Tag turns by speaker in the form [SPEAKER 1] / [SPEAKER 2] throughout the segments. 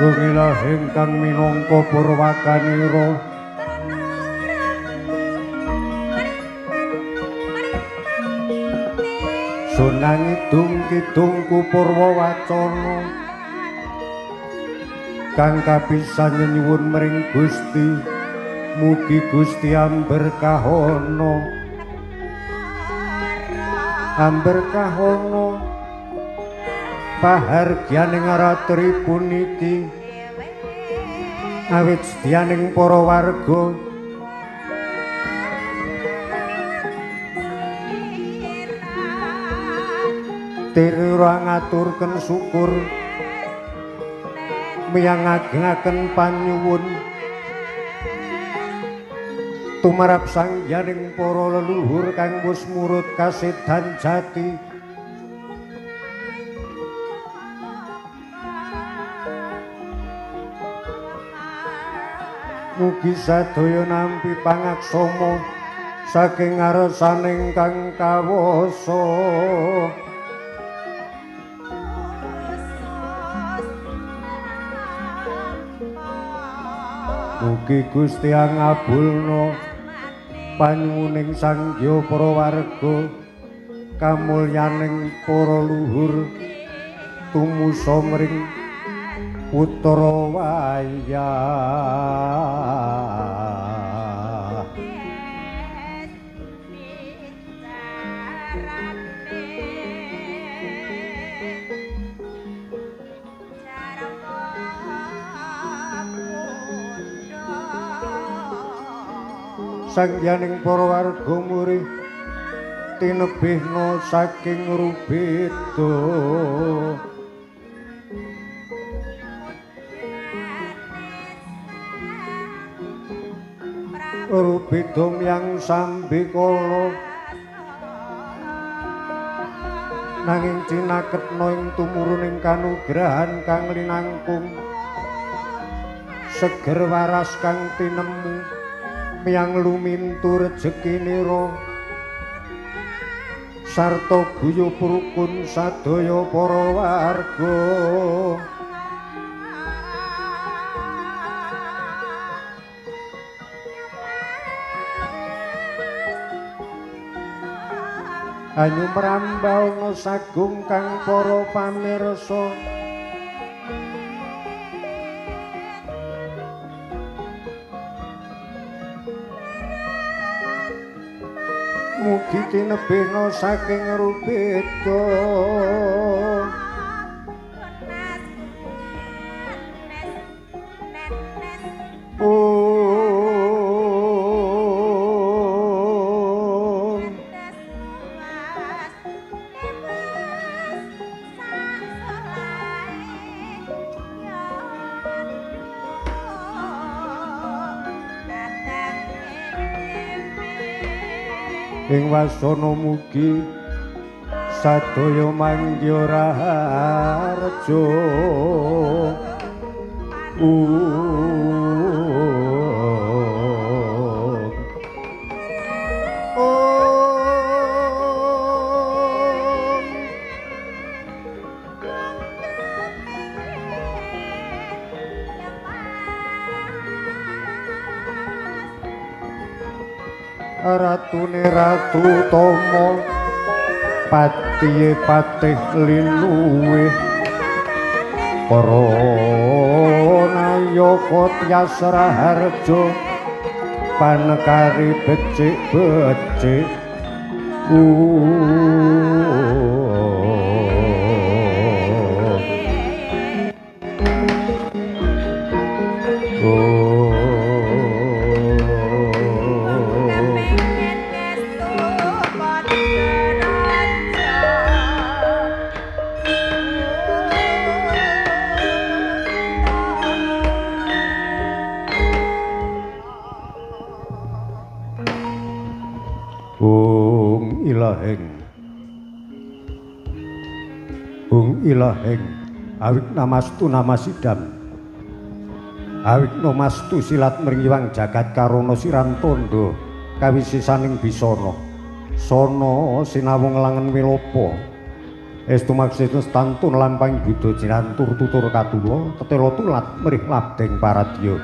[SPEAKER 1] agung ilah ingkang minangka purwakanira sunang idung kidungku Purwawacana kang kapisan nyuwun mring Gusti mugi Gusti amberkahono pahargyaning ratri puniki awit sedyaning para warga tirira ngaturken syukur miyang agengaken panyuwun tumarap sangyaning para leluhur kang wis murut kasedan jati mugi sadaya nampi pangaksama saking ngarsaning kang kawasa mugi Gusti ngabulna panyuwuning sangya para warga kamulyaning para luhur tumusa mring putra wayah sangyaning para warga murih tinebihna saking Rubeda Rubeda miyang sambikala nanging cinaketna ing tumuruning kanugrahan kang linangkung seger waras kang tinemu miyang lumintu rejekinira sarta guyub rukun sadaya para warga anyu mrambauna sagung kang para pamirsa mugi tinebihna saking Rubeda ing wasana mugi sadaya mangya raharja ratune ratu tama patihe patih linuwih para nayaka tyasraharja panekari becik-becik Bung Ilahing awik namastu namasidam awik namastu silat mringiwang jagat karana sirantandha kawisisaning bisana sono sinawung langen wilapa Estu maksudna stantun lampahing Buddha jinantur tutur katuwa tetela tulat mrih labdeng paradya.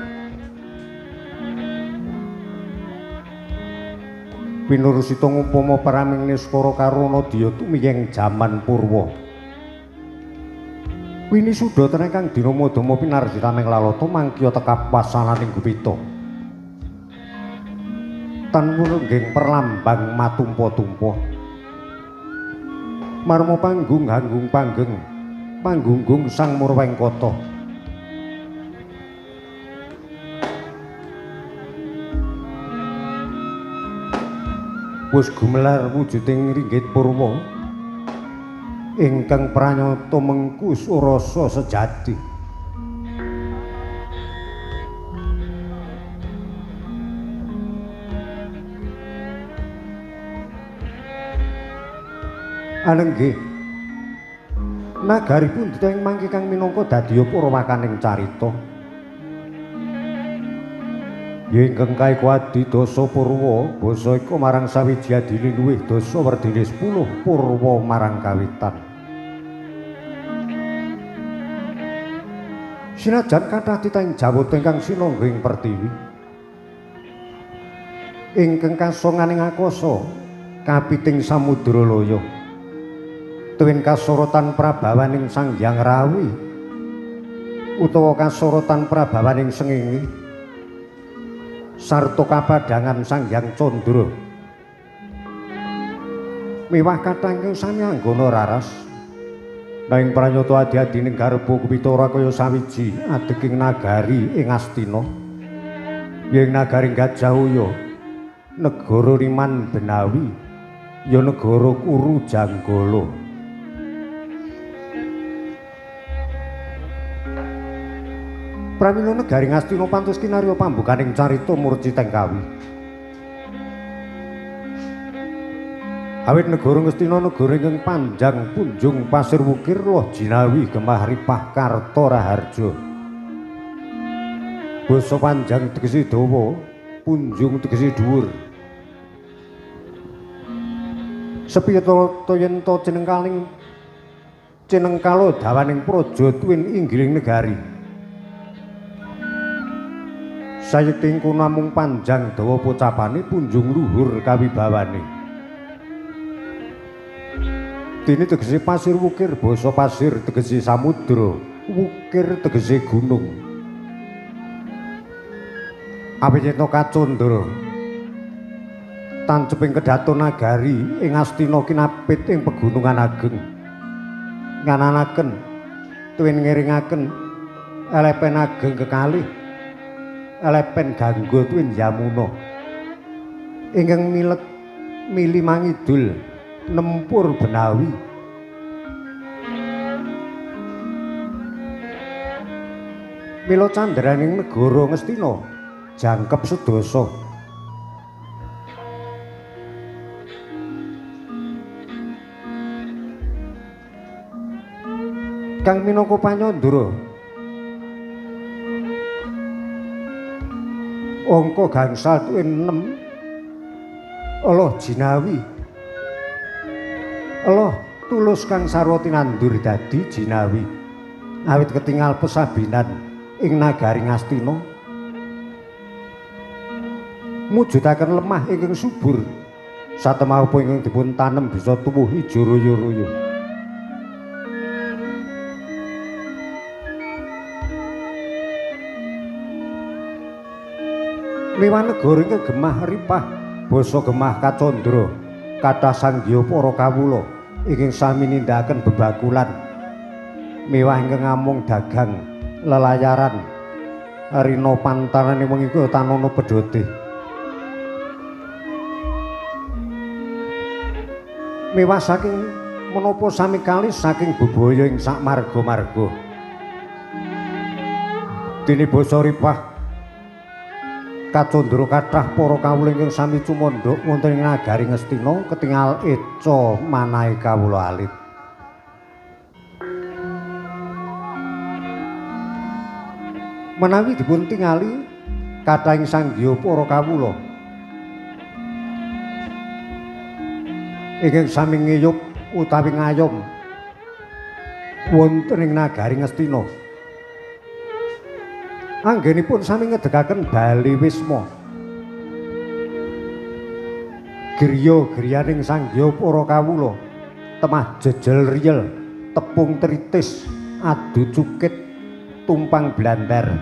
[SPEAKER 1] Pinurusita ngumpama paraming niskara karana diya tumiyeng jaman purwa. Wini Sudata kang dina madama pinarjitaming lalata mangkiya tekap wasananing Gupita. Tan ngging perlambang matumpa-tumpa. Marma panggung hanggung panggeng panggunggung sang Murwengkata. Wis gumelar wujuding ringgit purwa ingkang pranyata mengkus rasa sejati. Anenggih nagari Pundita ing mangke kang minangka dadya purwakaning carita. Ya ingkang kaekuwadi dasa purwa basa iku marang sawiji adili luwih dasa werdine 10 purwa marang kawitan. Sinajan kathah titahing jawata ingkang sinangga ing pertiwi ingkang kasonganing akasa kapiting samudra loya tuwin kasorotan prabawaning Sang Hyang Rawi utawa kasorotan prabawaning sengenge sarta kapadhangan Sang Hyang Candra miwah kathah ingkang sami anggana raras nanging pranyata adi-adining garba Gupita ora kaya sawiji adeking nagari ing Astina ing nagari Gajahhoya negara Riman Benawi ya negara Kuru Janggala. Pramila negari Ngastina pantos kinarya pambukaning carita Murciteng Kawi. Awit negara Ngastina negara ingkang panjang punjung pasir wukir loh jinawi gemah ripah karta raharja. Basa panjang tegese dawa, punjung tegese dhuwur. Sepiyata yen to cenengkala dawaning praja tuwin inggiling negari. Sayekting namung panjang dawa pocapane punjung luhur kawibawane. Dene tegese pasir wukir, basa pasir tegese samudra, wukir tegese gunung. Awitna kacandra tanceping kedaton nagari ing Astina kinapit ing pegunungan ageng. Ngananaken tuwin ngiringaken elepen ageng kekalih elepen ganggo tuwin Yamuna ingkang mili mangidul nempur Benawi. Mila candraning negara Ngastina jangkep sedasa. Kang minangka panyandra angka gangsal tuwin 6 Allah jinawi Allah tulus kang sarwa tinandur dadi jinawi awit ketingal pesabinan ing nagari Ngastina mujudaken lemah ingkang subur satemaupa ingkang dipun tanem bisa tuwuh ijo royo-royo. Liwah negara ingkang gemah ripah basa gemah kacandra kathah sanggiya para kawula ingkang sami nindakaken bebakulan miwah ingkang ngamung dagang lelayaran rina pantarane wengi kaya tanana pedhote miwah saking menapa sami kalis saking bebaya ing sak marga-marga dene basa ripah kacandra kathah para kawula ingkang sami cumandhak wonten ing nagari Ngastina ketingal eca manahe kawula alit. Menawi dipun tingali kathahing sanggiya para kawula ingkang sami ngeyup utawi ngayom wonten ing nagari Ngastina. Anggenipun sami ngedegaken Bali Wisma. Griya-griyaning sanggya para kawula temah jejel riyel, tepung tritis, adu cukit, tumpang blandar.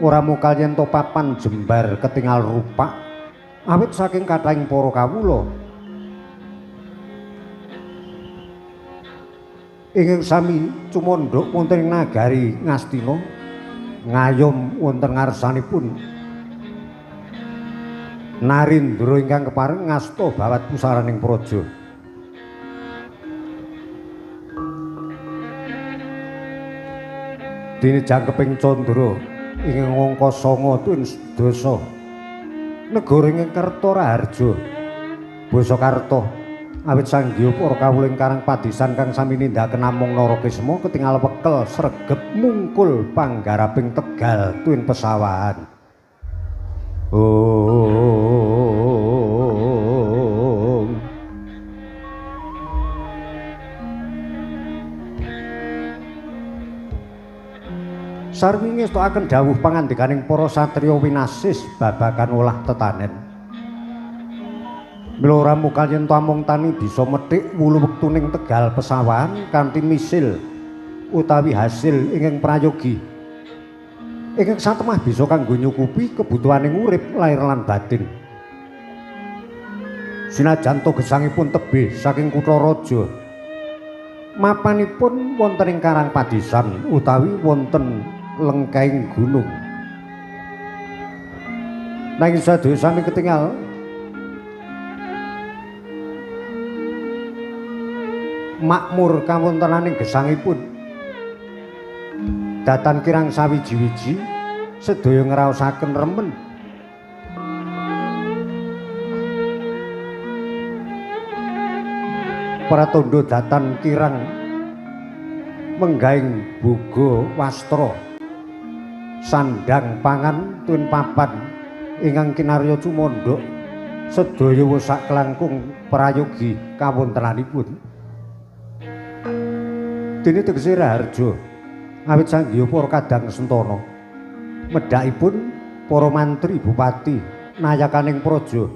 [SPEAKER 1] Ora mukal yen to papan jembar ketingal rupak awit saking kathahing para kawula ingkang sami cumandhuk wonten ing nagari Ngastina ngayom wonten ngarsanipun Narendra ingkang kepareng ngasta bawat pusaraning praja. Dene jangkeping Candra ingkang angka 9 tuwin sedasa negara ingkang Kerta Raharja basa Karta awit sanggya para kawula ingkang padisan kang sami nindakaken namung Narakesma ketingal wekel sregep mungkul panggaraping Tegal tuwin pesawahan. Sarwi ngestokaken dawuh pangandikaning para satriya winasis babagan olah tetanen. Mila ora mukal yen amung tani bisa methik wulu wektuning Tegal pesawahan kanthi misil utawi hasil ingkang prayogi. Ingkang satemah bisa kanggo nyukupi kebutuhaning urip lair lan batin. Sinajan to gesangipun tebih saking kutha raja, mapanipun wonten ing Karang Padisan utawi wonten lengkaing gunung. Nanging sadaya sami ketingal makmur kawontenaning gesangipun datan kirang sawiji-wiji sedaya ngraosaken remen pratandha datan kirang menggaing boga wastra sandang pangan tuwin papan ingkang kinarya cumandhuk sedaya sak kelangkung prayogi kawontenanipun. Dene tegese Raharja awit sanggya para kadang sentana medhakipun para mantri bupati nayakaning praja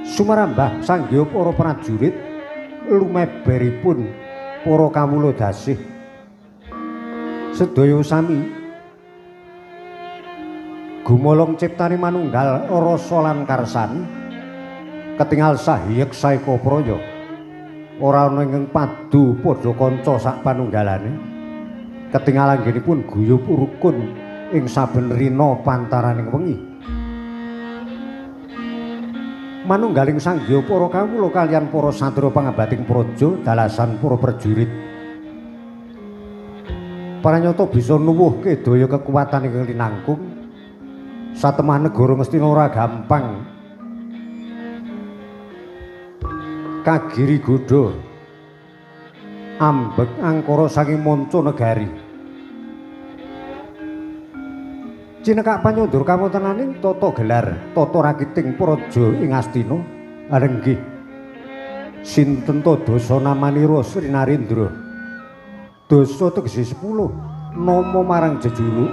[SPEAKER 1] sumarambah sanggya para prajurit lumeberipun para kawula dasih sedaya sami gumolong ciptane manunggal rasa lan karsani ketingal sahiyek saeka praya ora ana ingkang padu padha kanca sak panunggalane ketingal anggenipun guyub rukun ing saben rina pantaraning wengi. Manunggaling sanggya para kawula kaliyan para satriya pangambating praja dalasan para prajurit pranyata bisa nuwuhke daya kekuatan ingkang linangkung satemah negara Ngastina ora gampang kagiri godha ambek angkara saking manca negari. Cinekak panyundur kawontenaning tata gelar tata rakiting praja ing Astina arenggih sinten to dasa namanira Sri Narendra. Dasa tegese 10 nama marang jejuluk.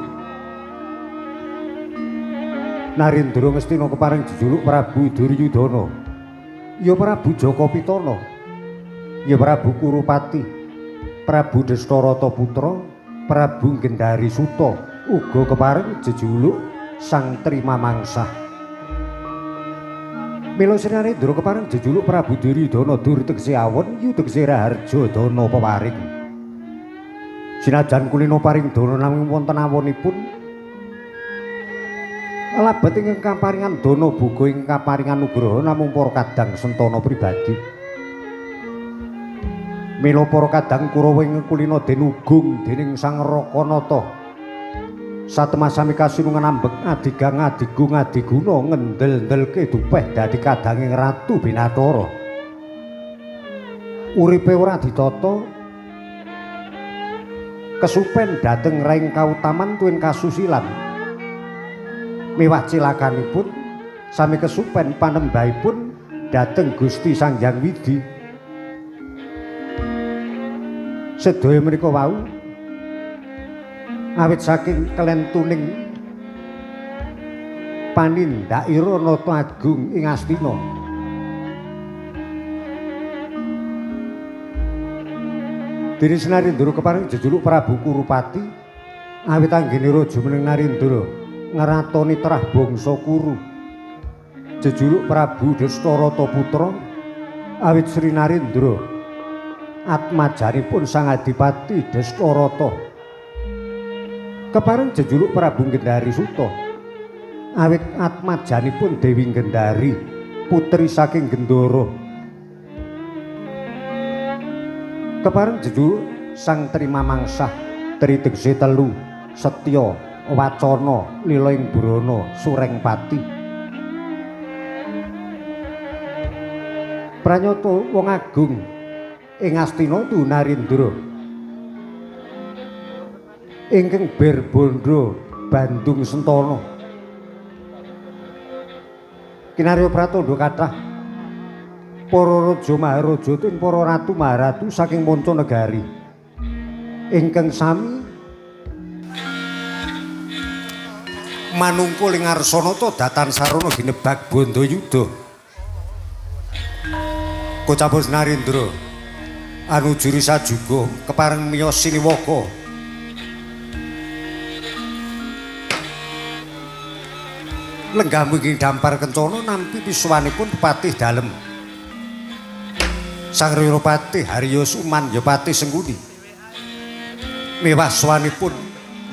[SPEAKER 1] Narendra Ngastina kepareng jejuluk Prabu Duryudana, ya Prabu Jaka Pitana, ya Prabu Kurupati, Prabu Destarata Putra, Prabu Gendari Suta, uga kepareng jejuluk Sang Trimamangsah. Mila Sri Narendra kepareng jejuluk Prabu Duryudana, dur tegese awon, yu tegese Raharja dana peparing. Sinajan kulina paring dana namung wonten awonipun labet ingkang kaparingan dana buga ing kaparingan nugraha namung para kadang sentana pribadi. Mila para kadang Kurawa ing kulina denugung dening Sang Rakanata satemah sami kasinungan ambek adigang adigung adiguna ngendel-ndelke dupeh dadi kadanging Ratu Binathara. Uripe ora ditata kesupen dhateng raing kautaman tuwin kasusilan. Miwah cilakanipun sami kesupen panembahipun dhateng Gusti Sang Hyang Widi. sedaya menika wau awit saking kelentuning panindakira nata agung ing Astina Dene Narendra kepareng jejuluk Prabu Kurupati awit anggene raja meneng Narendra ngeratoni terah bangsa Kuru jejuluk Prabu Dastarata Putra awit Sri Narendra atmajanipun Sang Adipati Dastarata kepareng jejuluk Prabu Gendari Suta awit atmajanipun Dewi Gendari putri saking Gendara kepareng jejuluk Sang Trima Mangsah Tri tegese telu Setya Wacana Lila ing Brana Surengpati pranyata wong agung ing Astina tu Narendra ingkang berbandha Bandung Sentana kinarya pratandha kathah para raja maharaja lan para ratu maharatu saking manca negari ingkang sami manungkul ing Arsanata datan sarana ginebag Bandayuda kocapos Narendra anujuri sajuga kepareng miyos Siniwaka lenggah mungking dampar kencana nampi piswanipun Patih Dalem Sang Rirapati Harya Sumanyapati Sengkuni mewah swanipun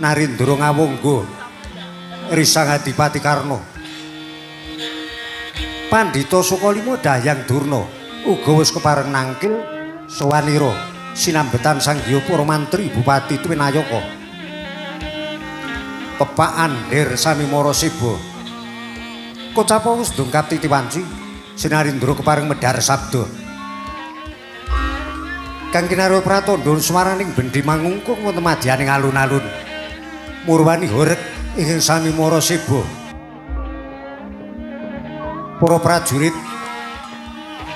[SPEAKER 1] Narendra ngawangga Risang Adipati Karna Pandhita Sukalima Dahyang Durna uga wis kepareng nangkil sawanira sinambetan Sang Hyang Para Mantri Bupati Twinayaka Pepak Andher Sami Maraseba kocapa wis dongkap titiwanci Sinarendra kepareng medhar sabda kang kinarya pratandha swaraning bendi mangungkung wonten madyaning alun-alun murwani horeg ing Sami Maraseba para prajurit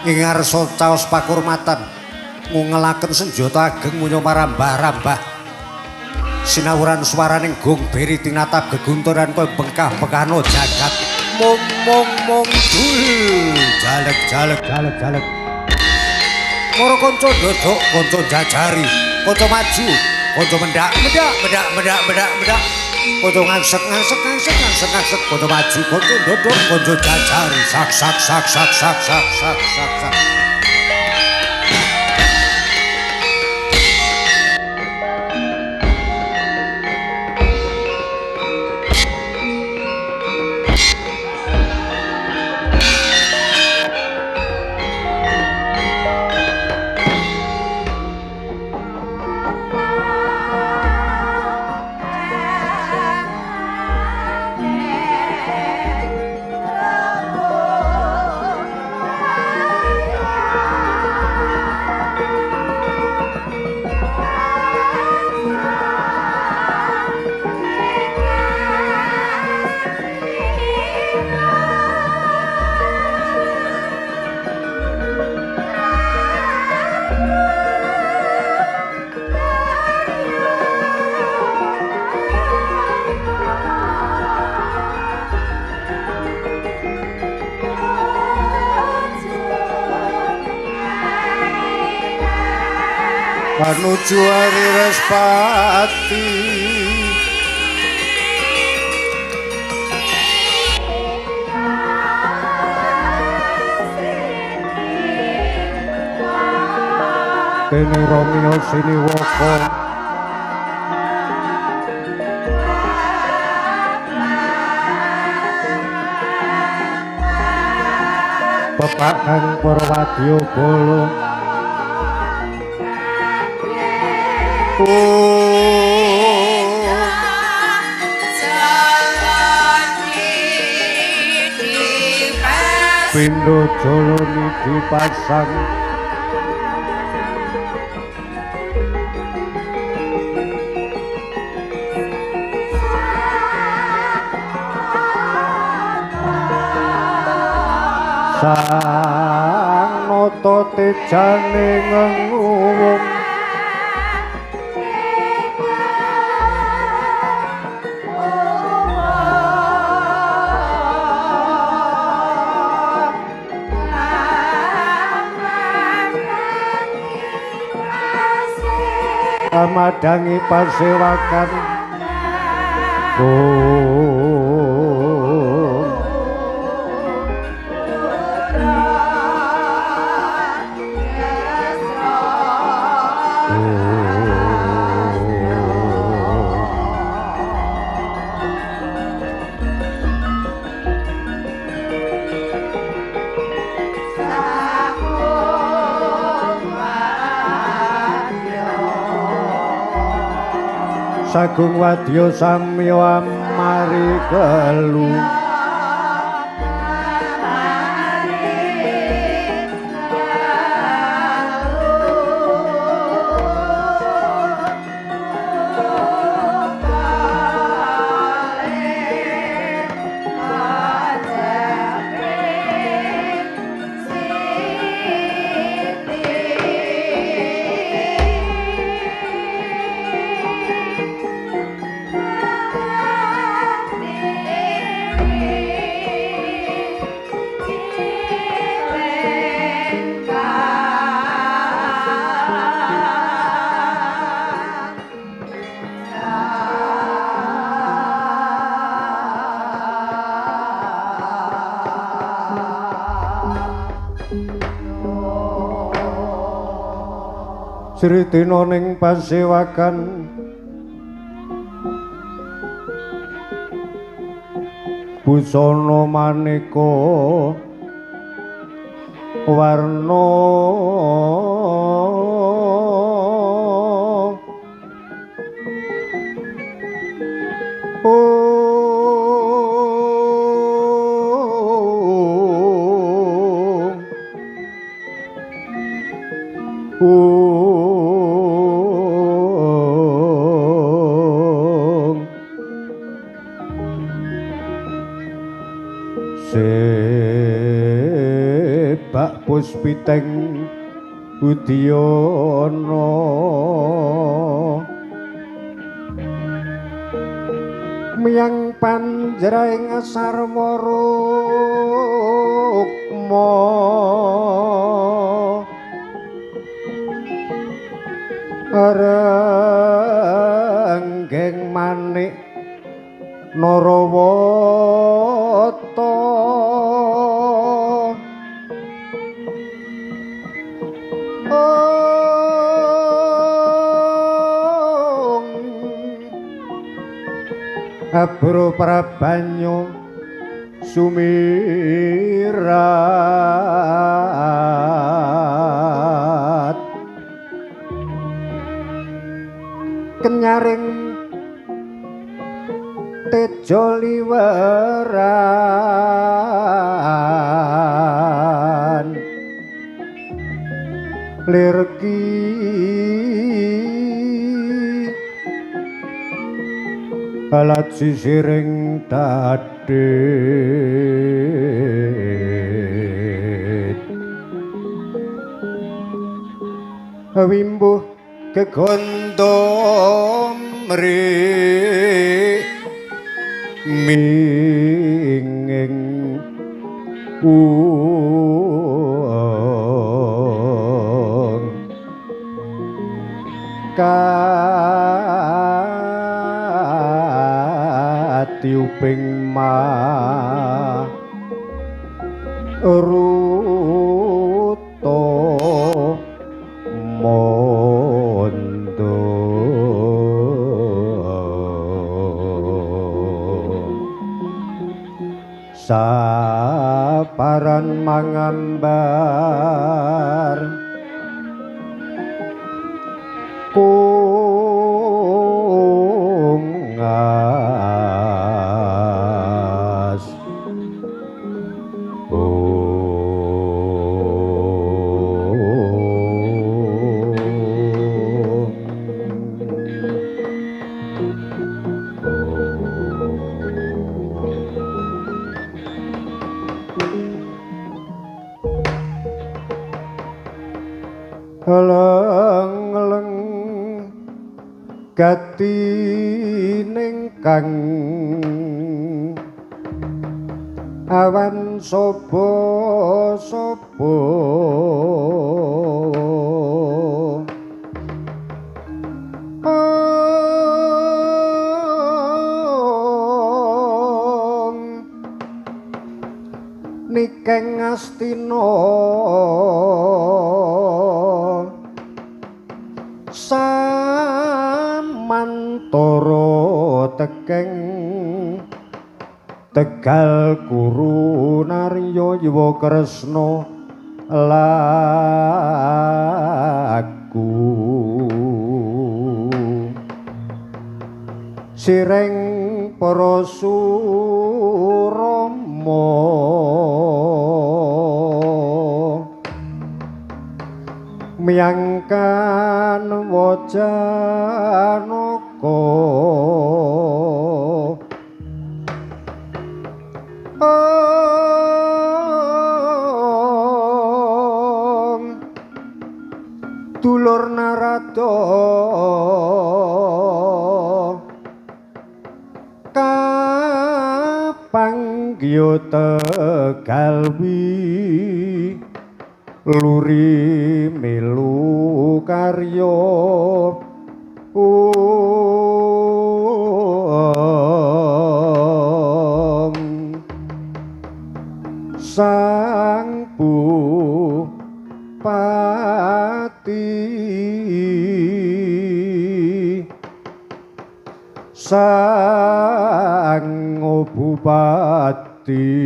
[SPEAKER 1] ing ngarsa caos pakurmatan ngungelaken senjata ageng munya marambah-rambah sinawuran swaraning gong beri tinatap gegunturan kaya bengkah-bekano jagat mung mung mung dul jalek jalek jalek jalek para kanca ndodok kanca jajari kanca maju kanca mendak mendak mendak mendak mendak mendak kanca ngangsek ngangsek ngangsek ngangsek ngangsek kanca maju kanca ndodok kanca jajari sak sak sak sak sak sak sak sak sak Panuju Ari Respati Dene Romeo Siniwaka Bapak Kang Purwadya Bala Pindho Jalani dipasang sang nata tejane ngenguwung madangi pasewakan Sagung wadya samya mari kelu Sridina ning pasewakan busana maneka warna sebak puspiteng Udyana miyang panjraing sarma rukma renggeng manik Narawata abro prabanyo sumirat kenyaring tejo liweran lirgi alat sisiring dadit wimbuh gegondom minging katiuping ruto mondo saparan mangambar kungas leng-leng gatining kang awan sapa tekeng Astina samantara tekeng Tegal Guru Narya Yuwa Kresna laku sireng para Surama miyangkan wajanaka dulur Narada kapanggiya Tegalwi luri melu karya Sang Bupati Sang Bupati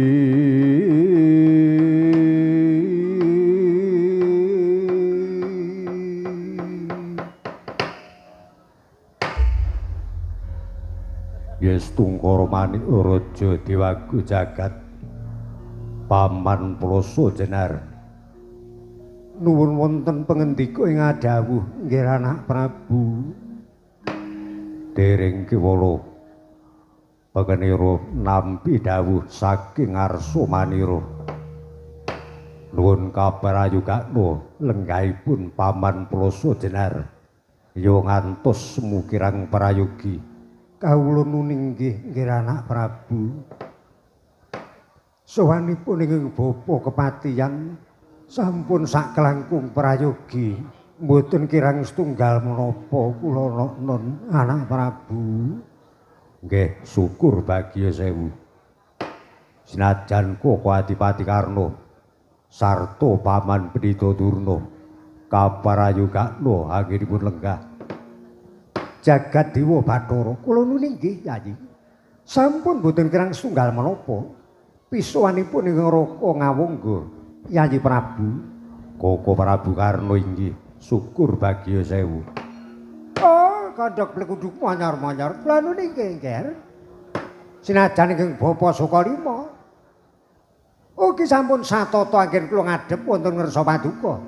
[SPEAKER 1] Yes Tungkara Manik Raja Dewagu Jagat Paman Plasa Jenar nuwun wonten pangendika ing adhawuh nggih anak Prabu dereng kiwala pangenira nampi dawuh saking Arsa Manira nuwun kaprayogakna lenggahipun Paman Plasa Jenar ya ngantos semukirang prayogi kawula nuning nggih anak Prabu sawanipun ing bapa kepatihan sampun sak kelangkung prayogi mboten kirang setunggal menapa kula non anak Prabu nggih syukur bagya sewu sinajan koko Adipati Karna sarta Paman Pendhita Durna kaprayogakna anggenipun lenggah jagat Dewa Bathara kula nuning nggih Yayi sampun mboten kirang setunggal menapa pisuwanipun ing Raka Ngawangga Yayi Prabu Koko Prabu Karna inggih syukur bagya sewu oh kandhak blekudukmu anyar-anyar kula nuning nggih sinajan ing Bapa Sukalima ugi sampun satata anggen kula ngadhep wonten ngersa paduka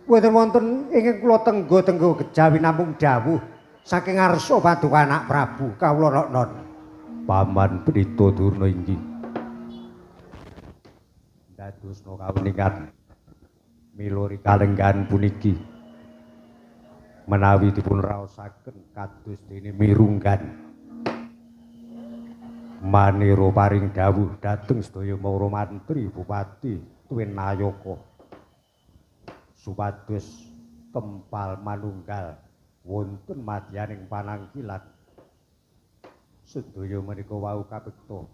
[SPEAKER 1] boten wonten ingkang kula tenggo-tenggo kejawi namung dawuh saking ngarsa paduka anak Prabu kawula non Paman Pendhita Durna inggih dadosna kaweningan milori kalenggan puniki menawi dipun raosaken kados dene mirunggan manira paring dawuh dhateng sedaya para mantri bupati tuwin nayaka supados kempal manunggal wonten madyaning panangkilan sedaya menika wau kapekta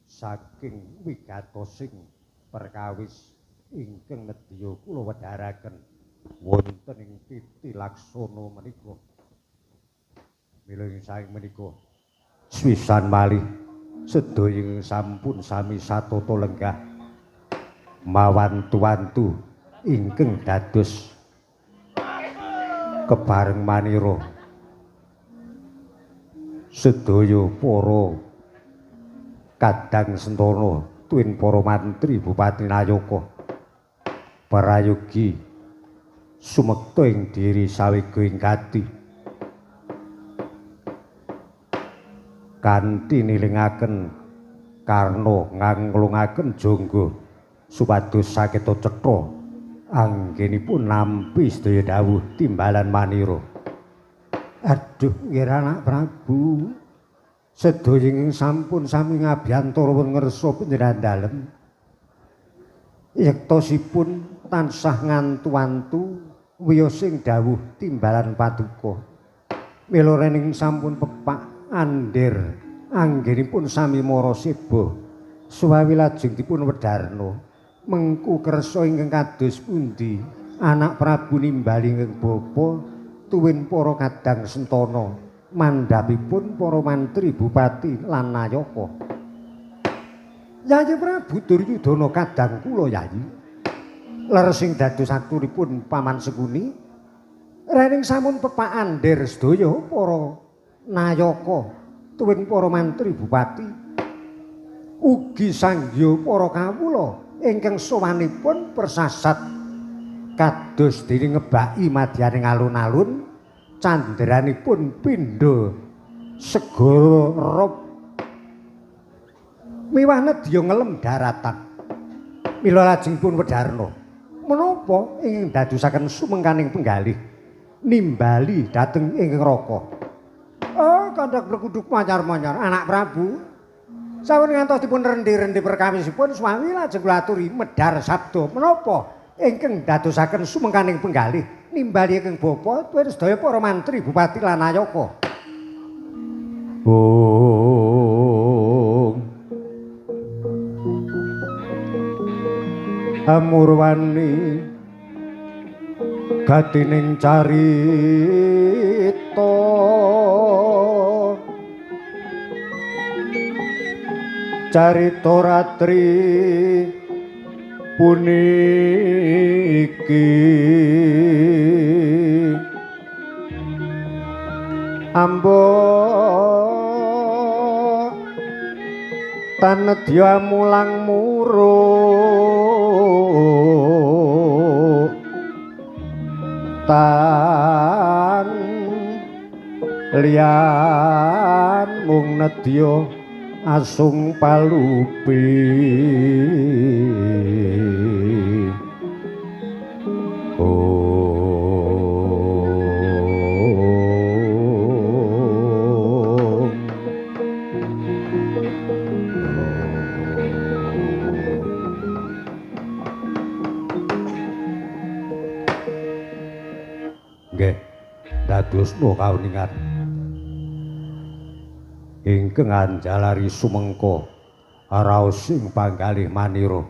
[SPEAKER 1] saking wigatosing perkawis ingkang nedya kula wedharaken wonten ing titi laksana menika mila ing saking menika swisan malih sedaya sampun sami satata lenggah mawantu-wantu ingkang dados kebareng manira sedaya para kadang sentana tuwin para mantri Bupati Nayaka prayogi sumekta ing diri sawega ing kati kanthi nilingaken karna nganglungaken jangga supados saketa cetha anggenipun nampi sedaya dawuh timbalan manira aduh nggih anak Prabu sedaya ingkang sampun sami ngabiyantara wonten ngersa panjenengan dalem yektosipun tansah ngantu-antu wiyosing dawuh timbalan paduka mila rening sampun pepak andir anggenipun sami mara seba Suwawi lajeng dipun wedharna mengku kersa ingkang kados pundi anak Prabu nimbali ingkang bapa tuwin para kadang sentana mandhapipun para mantri bupati lan nayaka. Yayi Prabu Duryudana kadang kula yayi leresing dados akturipun Paman Sekuni rening sampun pepak andher sedaya para nayaka tuwin para mantri bupati ugi sanggya para kawula ingkang sowanipun persasat kados dene ngebaki madyaning alun-alun candranipun pindha segara rob miwah nedya ngelem daratan mila lajeng pun wedharna menapa ingkang dadosaken sumengkaning penggalih nimbali dhateng ing neraka. Oh, kandak blekuduk manyar-manyar anak Prabu sampun ngantos dipun rendi-rendi perkawisipun swami lajeng kula aturi medhar sabda menapa ingkang dadosaken sumengkaning penggalih nimbali ingkang bapa tuwin sedaya para mantri bupati lan nayaka. Amurwani gatining carita carita ratri puniki ambo tanedya mulang muruk tan liyan mung nedya asung palupi Dusno kauningan ingkang anjalari sumengko raos sing panggalih manira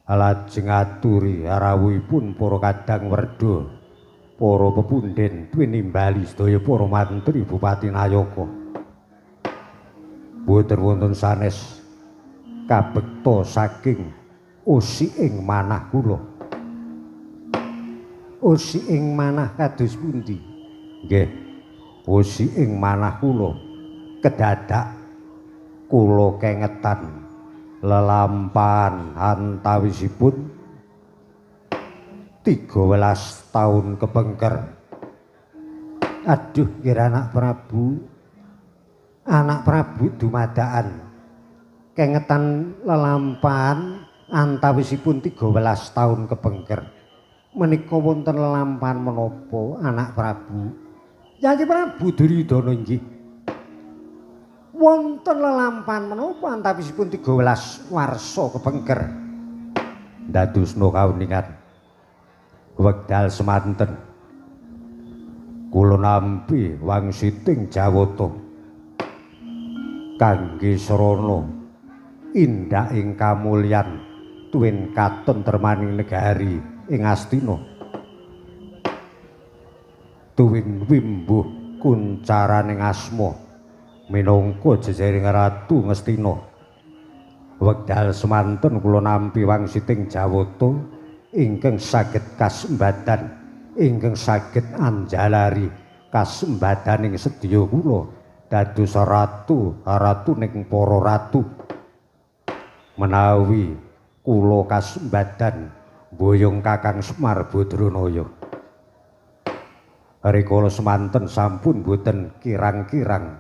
[SPEAKER 1] lajeng aturi rawuhipun para kadang werda para pepundhen twinimbali sedaya para mantri bupati nayaka boten wonten sanes kabekta saking usiing manah kula. Usi ing manah kados pundi? Nggih, usi ing manah kula kedadak kula kengetan lelampahan antawisipun 13 taun kepengker. Aduh, kira anak Prabu dumadaan kengetan lelampahan antawisipun 13 taun kepengker. Menika wonten lelampahan menapa anak Prabu? Yayi Prabu Duryudana inggih. Wonten lelampahan menapa antawisipun 13 warsa kepengker. Dadosna kauningan wekdal semanten kula nampi wangsiting Jawata kangge srana indak ing kamulyan tuwin katentremaning negari ing Astina tuwin wimbuh kuncaraning asma minangka jejering ratu Ngastina. Wekdal semanten kula nampi wangsiting Jawata ingkang saged kasembadan ingkang saged anjalari kasembadaning sedya kula dados ratu ning para ratu menawi kula kasembadan boyong Kakang Semar Badranaya. Rikala semanten sampun boten kirang-kirang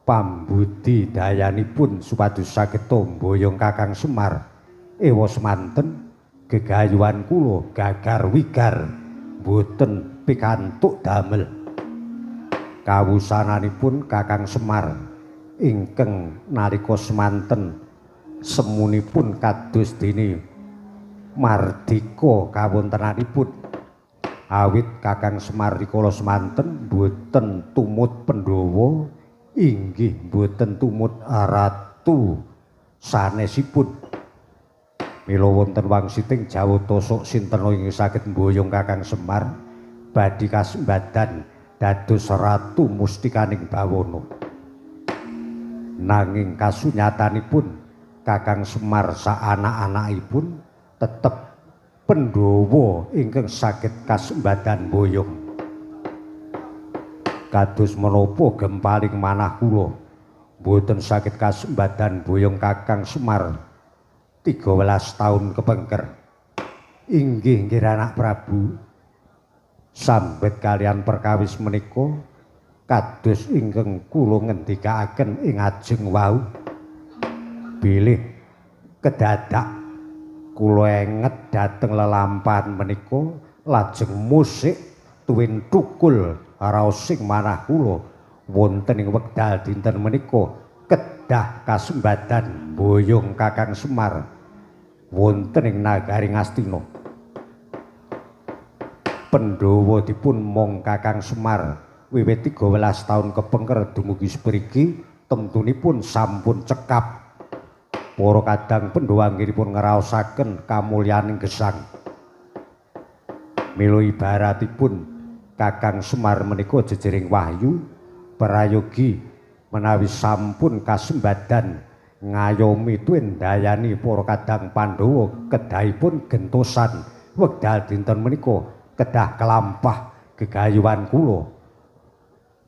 [SPEAKER 1] pambudi dayanipun supados saged boyong Kakang Semar. Ewa semanten gegayuhan kula gagar wigar boten pikantuk damel. Kawusananipun Kakang Semar ingkang nalika semanten semunipun kados dene mardika kawontenanipun awit Kakang Semar rikala semanten boten tumut Pandhawa inggih boten tumut ratu sanesipun mila wonten wangsiting Jawata sok sinten ingkang saged mboyong Kakang Semar badhe kasembadan dados ratu mustikaning bawana. Nanging kasunyatanipun Kakang Semar sak anak-anakipun tetep Pandhawa ingkang saged kasembadan mboyong. Kados menapa gempaling manah kula boten saged kasembadan boyong Kakang Semar 13 taun kepengker. Inggih nggih anak Prabu, sambet kalian perkawis menika kados ingkang kula ngendikaaken ing ajeng wau. Bilih kedadak kula enget dhateng lelampahan menika lajeng musik tuwin tukul raosing manah kula wonten ing wekdal dinten menika kedah kasembadan boyong Kakang Semar wonten ing nagari Ngastina. Pandhawa dipun mong Kakang Semar wiwit 13 taun kepengker dumugi spriki temtunipun sampun cekap. Para kadang Pandhawa anggenipun ngraosaken kamulyaning gesang. Mila ibaratipun Kakang Semar menika jejering wahyu prayogi menawi sampun kasembadan ngayomi tuwin dayani para kadang Pandhawa kedahipun gentosan wekdal dinten menika kedah kelampah gegayuhan kula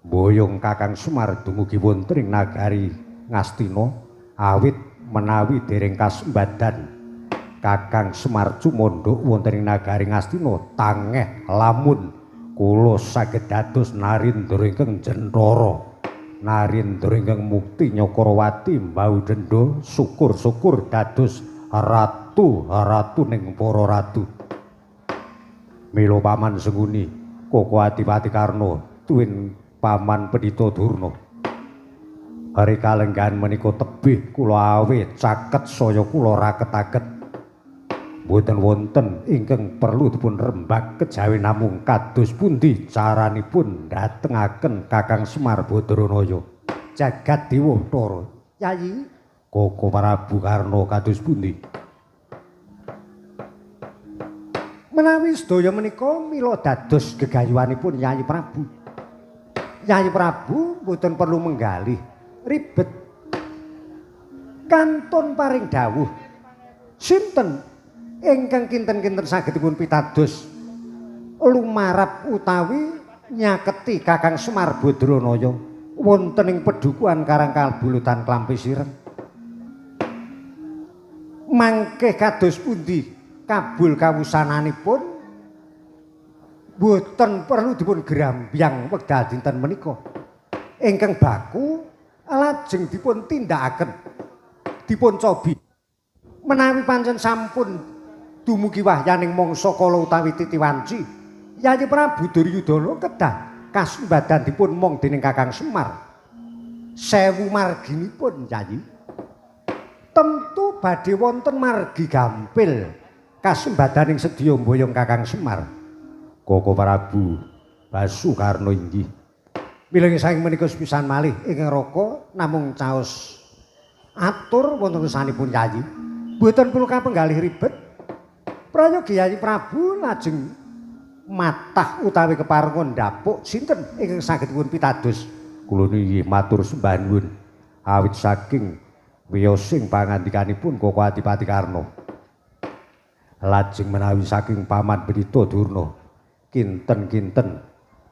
[SPEAKER 1] mboyong Kakang Semar dumugi wonten ing nagari Ngastina awit menawi dereng kasembadan Kakang Semar cumondhok wonten ing nagari Ngastina tangeh lamun kula saged dados narindra ingkang jentara, narindra ingkang mukti Nyakrawati mbau dendha, syukur-syukur dados ratu ning para ratu. Mila paman Senguni, Koko Adipati Karna tuwin paman Pendhita Durna. Hari kalenggahan menika tebih kula awe caket saya kula raketaken. Boten wonten ingkang perlu dipun rembag kejawi namung kados pundi caranipun dhatengaken Kakang Semar Badranaya. Jagat Dewa Bathara. Yayi Koko Prabu Karna kados pundi? Menawi sedaya menika mila dados gegayuhanipun Yayi Prabu. Yayi Prabu boten perlu menggalih ribet. Kantun paring dawuh. Sinten ingkang kinten-kinten saged dipun pitados lumarap utawi nyaketi Kakang Semar Badranaya wonten ing Pedhukuhan Karang Kalbulutan Klampi Sireng. Mangke kados pundi kabul kawusananipun boten perlu dipun grambyang wekdal dinten menika. Ingkang baku lajeng dipun tindakaken dipun cobi menawi pancen sampun dumugi wahyaning mangsa kala utawi titiwanci Yayi Prabu Duryudana kedah kasembadan dipun mong dening Kakang Semar 1000 marginipun Yayi tentu badhe wonten margi gampil kasembadaning sedya mboyong Kakang Semar. Koko Prabu Basukarna inggih milih saking menika sepisan malih ingkang raka namung caos atur wonten kersanipun Yayi boten perlu kapenggalih ribet. Prayogi Yayi Prabu lajeng matah utawi keparengan ndapuk sinten ingkang saged dipun pitados. Kula nggih matur sembah nuwun awit saking wiyosing pangandikanipun Koko Adipati Karna. Lajeng menawi saking paman Pendhita Durna kinten-kinten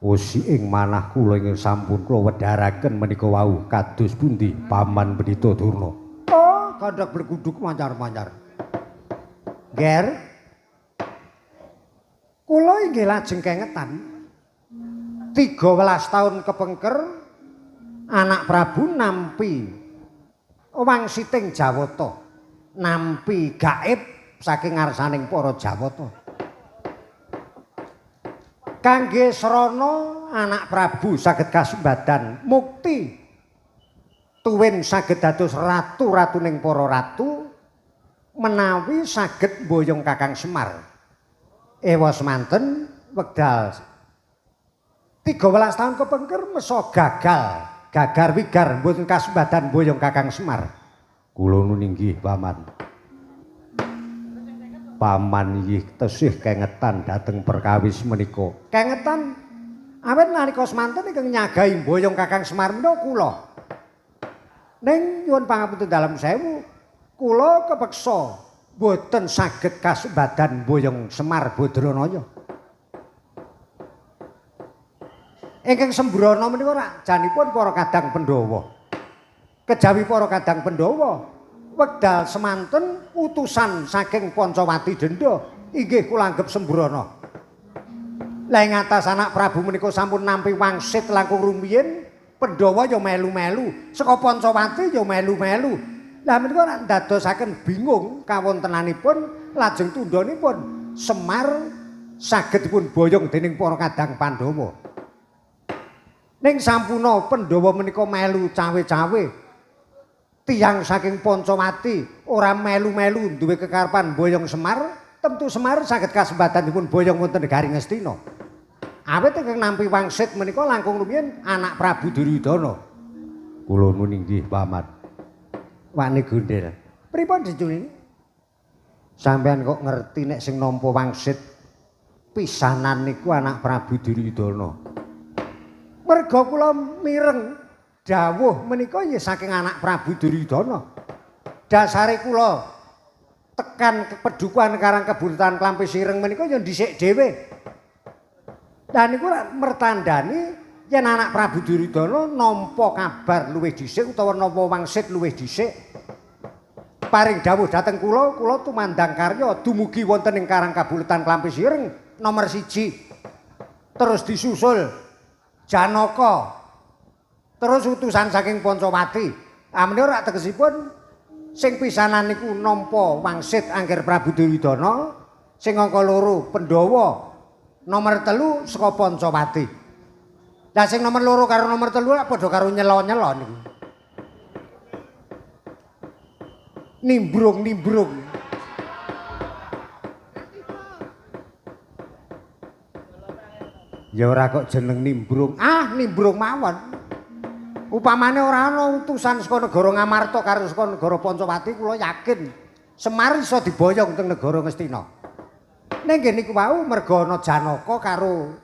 [SPEAKER 1] usi ing manah kula ingkang sampun kula wedharaken menika wau kados pundi paman Pendhita Durna. Oh, kandhak berkuduk mancar-mancar. Ger kula inggih lajeng kengetan 13 taun kepengker anak Prabu nampi wangsiting Jawata nampi gaib saking ngarsaning para Jawata kangge srana anak Prabu saged kasembadan mukti tuwin saged dados ratu-ratuning para ratu menawi saged mboyong Kakang Semar. Ewa semanten wekdal 13 tahun kepengker mesa gagal gagar wigar mboten kasembadan mboyong Kakang Semar Kula nuninggih paman. Paman inggih tesih kengetan dhateng perkawis menika. Kengetan awit nalika semanten ingkang nyagahi boyong Kakang Semar menika kula. Ning nyuwun pangapunten dalem sewu, kula kepeksa boten saged kasebadan boyong Semar Badranaya. Ingkang sembrono menika rajanipun para kadang Pandhawa. Kejawi para kadang Pandhawa wekdal semanten utusan saking Pancawati Denda inggih kula anggep sembrono. Lah ing atas anak Prabu menika sampun nampi wangsit langkung rumiyin, Pandhawa ya melu-melu, saka Pancawati ya melu-melu. Lah menika rak ndadosaken bingung kawontenanipun lajeng tundhanipun Semar saged dipun boyong dening para kadang Pandhawa. Ning sampuna Pandhawa menika melu cawe-cawe. Tiyang saking Pancawati ora melu-melu duwe kekarepan boyong Semar, tentu Semar saged kasempatan dipun boyong wonten negari Ngastina. Awit ingkang nampi wangsit menika langkung rumiyin anak Prabu Duryudana. Kula nuninggih paman. Wani Gondel. Pripun dijuni? Sampeyan kok ngerti nek sing nampa wangsit pisanan niku anak Prabu Duryudana. Merga kula mireng dawuh menika ya saking anak Prabu Duryudana. Dasare kula tekan kepedukuhan karang kebutuhan Klampis Ireng menika ya dhisik dhewe. Lah niku mertandani yen anak Prabu Duryudana nampa kabar luwih dhisik utawa nampa wangsit luwih dhisik. Paring dawuh dhateng kula tumandang karya dumugi wonten ing karang kabuletan Klampis Ireng nomor 1. Terus disusul Janaka. Terus utusan saking Pancawati. Menika rak tegesipun sing pisanan niku nampa wangsit angger Prabu Duryudana, sing angka 2 Pandhawa, nomor 3 saka Pancawati. Lah sing nomor 2 karo nomor 3 lak padha karo nyelo-nyelo niku. Nimbrung. Ya ora kok jeneng nimbrung. Nimbrung mawon. Upamane ora ana utusan saka negara Ngamarta karo saka negara Pancawati, kula yakin Semar iso diboyong teng negara Ngastina. Ning nggih niku wau merga ana Janaka karo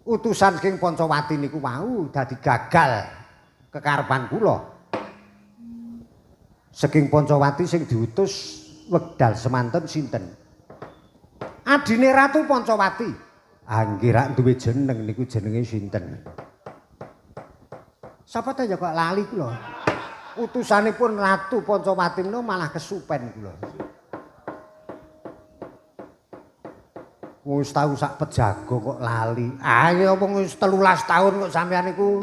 [SPEAKER 1] utusan saking Pancawati niku wau dadi gagal kekarepan kula. Saking Pancawati sing diutus wekdal semanten sinten? Adine Ratu Pancawati. Anggih rak duwe jeneng niku jenenge sinten? Sapa ta ya kok lali kula. Utusanipun Ratu Pancawati menika malah kesupen kula. Wis tau sak pejago kok lali. Ya wong wis 13 tahun kok sampeyan niku.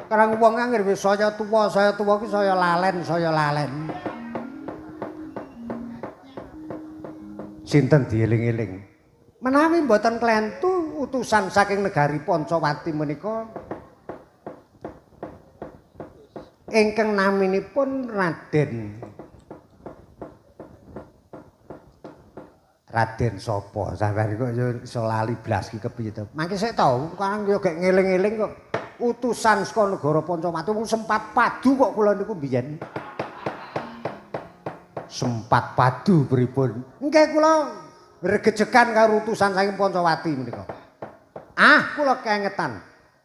[SPEAKER 1] Karang wong anggere wis saya tuwa ki saya lalen. Sinten dieling-eling? Menawi mboten klentu utusan saking negari Pancawati menika ingkang naminipun Raden sapa? Sampeyan kok yo iso lali blas ki kepiye to? Mangke sik to, karang yo gek ngeling-eling kok utusan saka negara Pancawati wong sempat padu kok kula niku biyen. Sempat padu pripun? Nggih kula regejekan karo utusan saking Pancawati menika. Kula kengetan.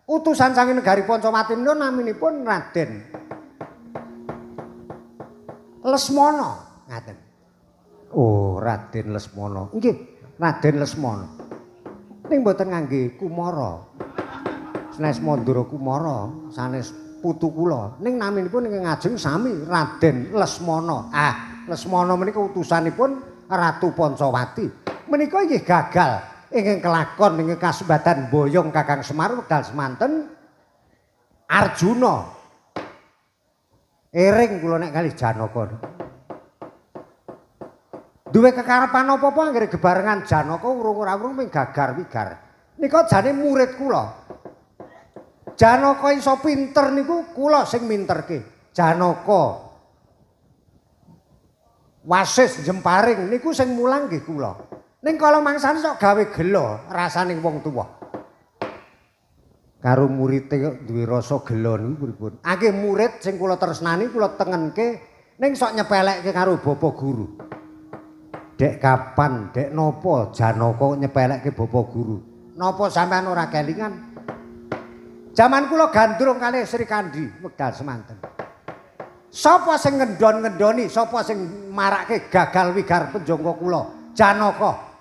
[SPEAKER 1] Utusan saking negari Pancawati menika naminipun Raden Lesmana, ngaten. Oh, Raden Lesmana. Nggih, Raden Lesmana. Ning mboten ngangge Kumara. Sanes Mandura Kumara, sanes putu kula. Ning naminipun ingkang ngajeng sami Raden Lesmana. Lesmana menika utusanipun Ratu Pancawati. Menika inggih gagal ingkang kelakon ingkang kasebatan boyong Kakang Semar wekdal semanten Arjuna. Ering kula nek kalih Janaka. Duwe kekarepan apa-apa anggere gebarengan Janaka urung ora urung ping gagar-wigar. Nika jane murid kula. Janaka iso pinter niku kula sing minterke. Janaka Wasis Jemparing niku sing mulang nggih kula. Ning kala mangsane sok gawe gelo rasaning wong tuwa. Karo murite kok duwe rasa gelo niku pripun? Nggih murid sing kula tresnani kula tengenke Ning sok nyepelekke karo Bapak Guru. Dek kapan, dek nopo Janaka nyepelekke Bapak Guru? Napa sampean ora kelingan? Jaman kula gandrung kalih Sri Kandi wekdal semanten. Sapa sing ngendon-ngendoni, sapa sing marake gagal wigar penjangka kula? Janaka.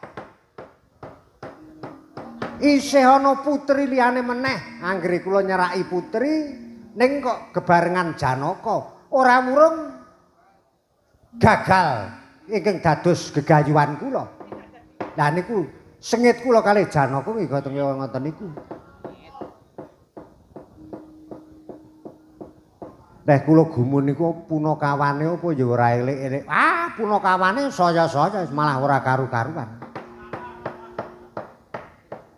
[SPEAKER 1] Isih ana putri liyane meneh, anggere kula nyeraki putri ning kok gebarengan Janaka. Ora wurung gagal ingkang dados gegayuhan kula. Lah niku sengit kula kalih Janaka nggih ngoten niku. Nek kula gumun niku punakawane apa ya ora elek-elek. Ah, punakawane saya-saya malah ora karu-karuan.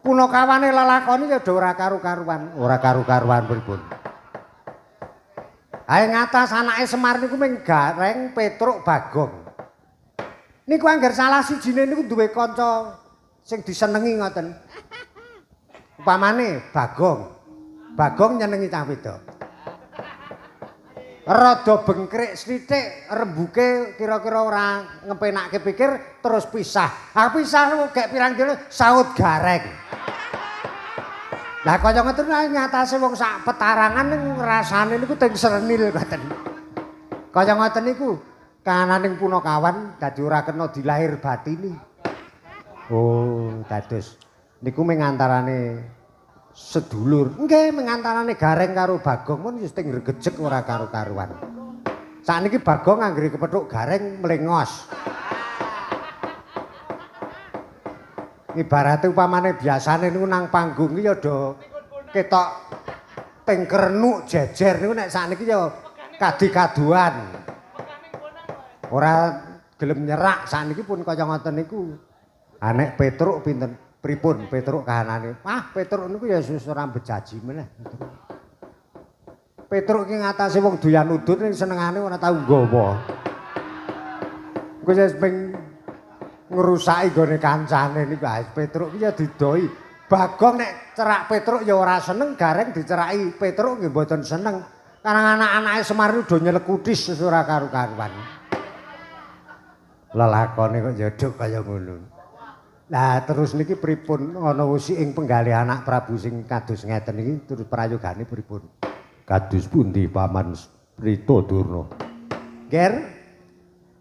[SPEAKER 1] Punakawane lelakone ya ora karu-karuan, ora karu-karuan pripun. Ae ngatas anake Semar niku ming Gareng Petruk Bagong. Niku angger salah sijine niku duwe kanca sing disenengi ngoten. Upamane Bagong. Bagong nyenengi cah wedok. Rada bengkrik sithik, rembuke kira-kira ora ngepenakke pikir terus pisah. Ah pisah niku gek pirang dina saut Gareng. Lah kaya ngoten ngatasi wong sak petarangan ning rasane niku teng Srenil ngoten. Kaya ngoten niku kananing punakawan dadi ora kena dilahir batini. Oh, dados niku ming antarane sedulur. Nggih, ming antarane Gareng karo Bagong pun wis teng regejek ora karo-karuan. Sakniki Bagong anggere kepethuk Gareng mlengos. Ibarate upamane biasane niku nang panggung iki ya do ketok teng krenuk jejer niku nek sakniki ya kadi-kaduan. Ora gelem nyerak sakniki pun kaya ngoten niku. Anek Petruk pinten pripun Petruk kahanane? Wah, Petruk niku ya wis ora bejaji meneh. Petruk ki ngatasi wong doyan udut ning senengane ora tau nggawa. Kuwi wis ping ngrusaki gone kancane niku Petruk ki ya didoi. Bagong nek cerak Petruk ya ora seneng, Gareng diceraki Petruk nggih mboten seneng. Karena anak-anake Semar do nyelekutis wis ora karu-karuan. Lelakone kok njodhok kaya ngono. Lah terus niki pripun ana usik ing penggalih anak Prabu sing kados ngeten iki terus prayogane pripun? Kados pundi Paman Prita Durna? Ger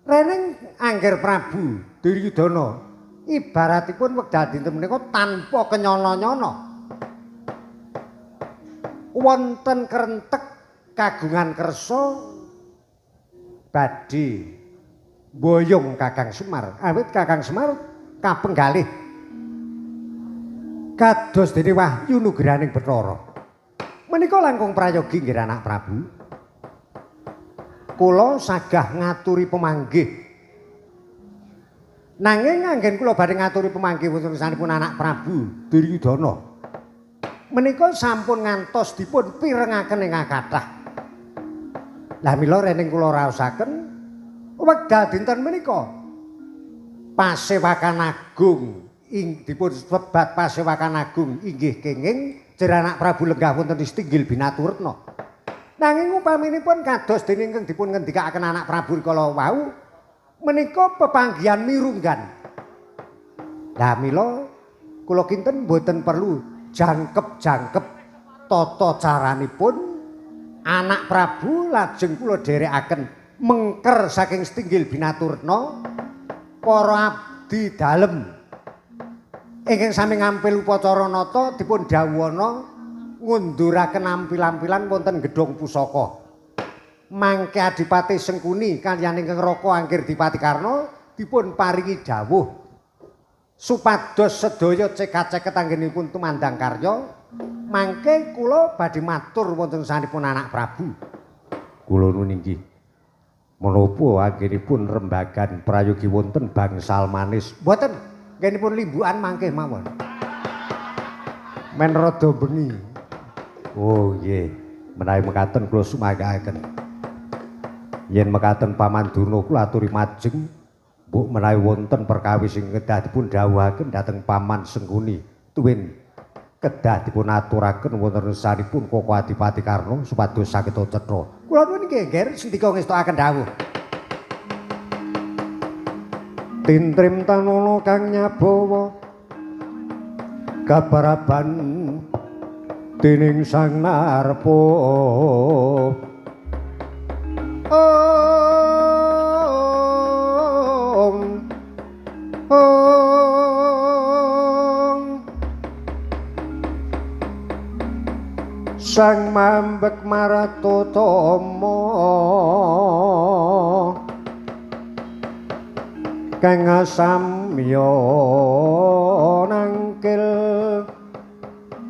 [SPEAKER 1] reneng angger Prabu Duryudana ibaratipun wekdal dinten menika tanpa kenyana-nyana. Wonten krentek kagungan kersa badhe boyong Kakang Semar. Awit Kakang Semar kapenggalih kados dene wahyu nugraning Bathara. Menika langkung prayogi nggih anak Prabu. Kula sagah ngaturi pemanggih. Nanging anggen kula badhe ngaturi pemanggih wonten sanipun anak Prabu Duryudana. Menika sampun ngantos dipun pirengaken ing kathah. Lah mila rening kula raosaken wekdal dinten menika Pasewakan Agung ing dipun sebat Pasewakan Agung inggih kenging jer anak Prabu lenggah wonten Istinggil Binaturna. Nanging upaminipun kados dene ingkang dipun ngendikaken anak Prabu kala wau menika pepanggihan mirunggan. Lah mila kula kinten mboten perlu jangkep-jangkep tata caranipun anak Prabu lajeng kula dherekaken mengker saking Istinggil Binaturna para abdi dalem ingkang sami ngampil upacara nata dipun dawuhana ngunduraken ampilan-ampilan wonten gedhong pusaka. Mangke Adipati Sengkuni kaliyan ingkang Raka Anggir Dipati Karna dipun paringi dawuh supados sedaya cekak-ceket anggenipun tumandang karya. Mangke kula badhe matur wonten sanipun anak Prabu. Kula nuwun inggih menapa anggenipun rembagan prayogi wonten bangsal manis? Mboten, anggenipun limbukan mangke mawon. Men rada bengi. Oh nggih, menawi mekaten kula sumanggaken. Yen mekaten Paman Durna kula aturi majeng, mbok menawi wonten perkawis sing kedah dipun dawuhaken dhateng Paman Sengkuni, tuwin kedah dipun aturaken wonten sanipun Koko Adipati Karna supados saged cetha. Kula nuwun nggih, Nger, sendika ngestokaken dawuh. tintrim tanono kang nyabawa kabaraban dening sang narpa sang mambek maratotama kang samya nangkil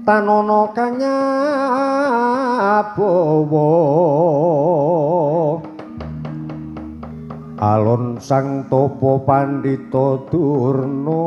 [SPEAKER 1] tanono kang nyabawa alon sang topo pandhita Durna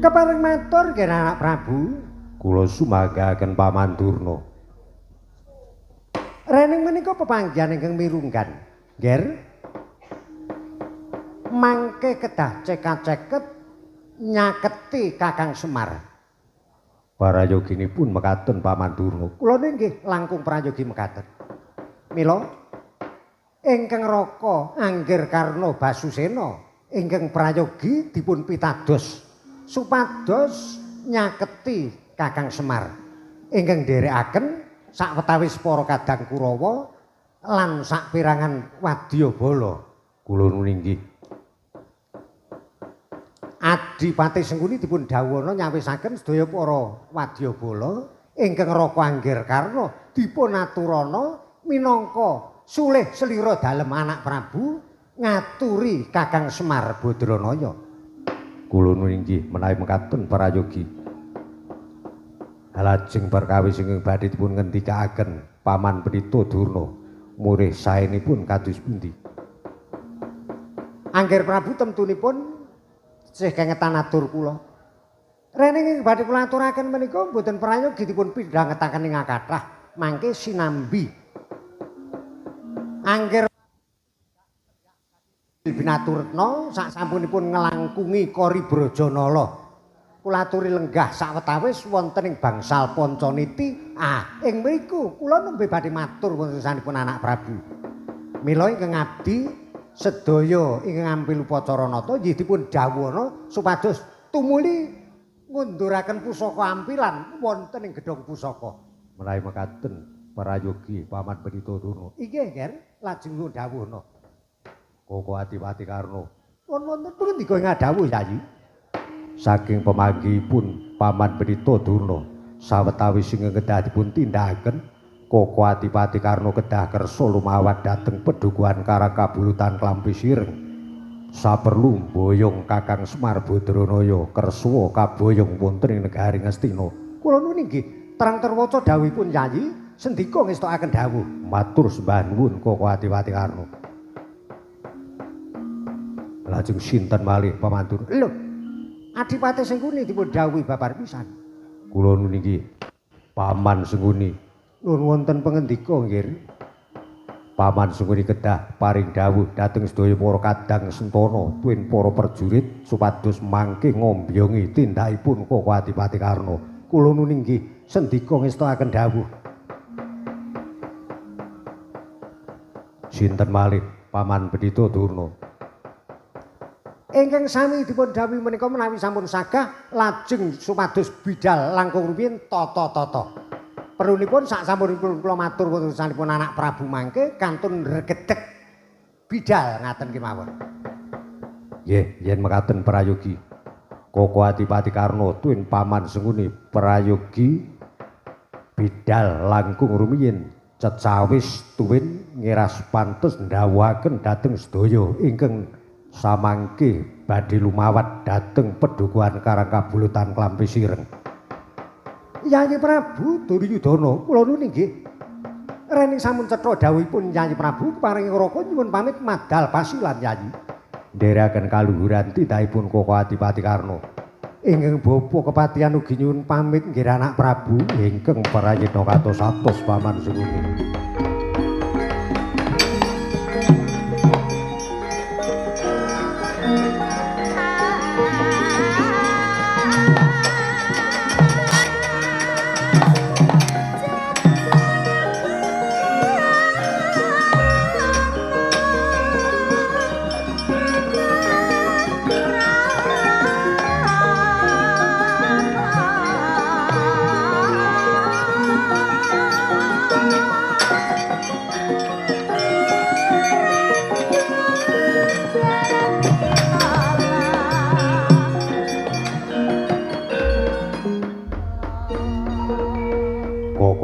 [SPEAKER 1] kepareng matur kira anak Prabu kula sumagaken Paman Durna rening menika pepanggihan ingkang mirunggan nggih mangke kedah cekak-ceket nyaketi Kakang Semar parayoginipun mekaten Paman Durna kula nggih langkung prayogi mekaten mila ingkang raka Anggir Karna Basusena ingkang prayogi dipun pitados supados nyaketi Kakang Semar ingkang nderekaken sawetawis para kadang Kurawa lan saperangan wadyabala kula nunggih Adipati Sengkuni dipun dawuhna nyawisaken sedaya para wadyabala ingkang raka Anggir Karna dipun aturana minangka sulih selira dalem anak Prabu ngaturi Kakang Semar Badranaya kula nunggih menawi mekaten parayogi lajeng perkawis ingkang badhe dipun ngendikaken Paman Pendhita Durna murih saenipun kados pundi Anggir Prabu temtunipun sih kengetan atur kula rene ing badhe kula aturaken menika mboten prayogi dipun pindhangetaken ing kathah mangke sinambi Anggir Binaturna sak sampunipun ngelangkungi Kori Brajanala kula aturi lenggah sawetawis wonten ing bangsal Pancaniti ing mriku kula nembe badhe matur wonten sanipun anak Prabu mila ingkang abdi sedaya ingkang ampil upacara nata nggih dipun dawuhna supados tumuli ngunduraken pusaka ampilan wonten ing gedhong pusaka menawi mekaten parayogi Paman Pendhita Durna inggih Nger lajeng kula dawuhna Koko Adipati Karna wonten punika ing dawuh Yayi saking pemanggihipun Paman Pendhita Durna sawetawis sing kedah dipun tindakaken Koko Adipati Karna kedah kersa lumawat dhateng Pedhukuhan Karakabulutan Klampi Sireng saperlu boyong Kakang Semar Badranaya kersa kaboyong wonten ing negari Ngastina kula nuwun inggih terang terwaca dawuhipun Yayi sendika ngestokaken dawuh matur sembah nuwun Koko Adipati Karna lajeng sinten malih pamantur lho Adipati Sengkuni dipun dawuhi babar pisan kula niki Paman Sengkuni nuwun wonten pangendika nggih Paman Sengkuni kedah paring dawuh dhateng sedaya para kadang sentana tuwin para prajurit supados mangke ngombyongi tindakipun Koko Adipati Karna kula nuwun inggih sendika ngestakaken dawuh. Sinten malih Paman Bedhita Durna? Ingkang sami dipun dawuhi menika menawi sampun sagah lajeng supados bidhal langkung rumiyin tata-tata. Perlunipun sak sampunipun kula matur putusanipun anak Prabu mangke kantun regedeg bidhal ngaten kemawon. Nggih, yen mekaten prayogi. Koko Adipati Karna tuwin Paman Senguni prayogi bidhal langkung rumiyin cecawis tuwin ngiras pantes ndhawuhaken dhateng sedaya ingkang samangke badhe lumawat dhateng Pedhukuhan Karangkabulutan Klampi Sireng. Yayi Prabu Duryudana, kula nuwun inggih. Rening sampun cetha dawuhipun Yayi Prabu paring raka nyuwun pamit madal pasilan Yayi. Ndherekaken kaluhuran titahipun Koko Adipati Karna. Ingkang bapa kepatihan ugi nyuwun pamit nggih anak Prabu ingkang prayitna katos-atos Paman Senguni.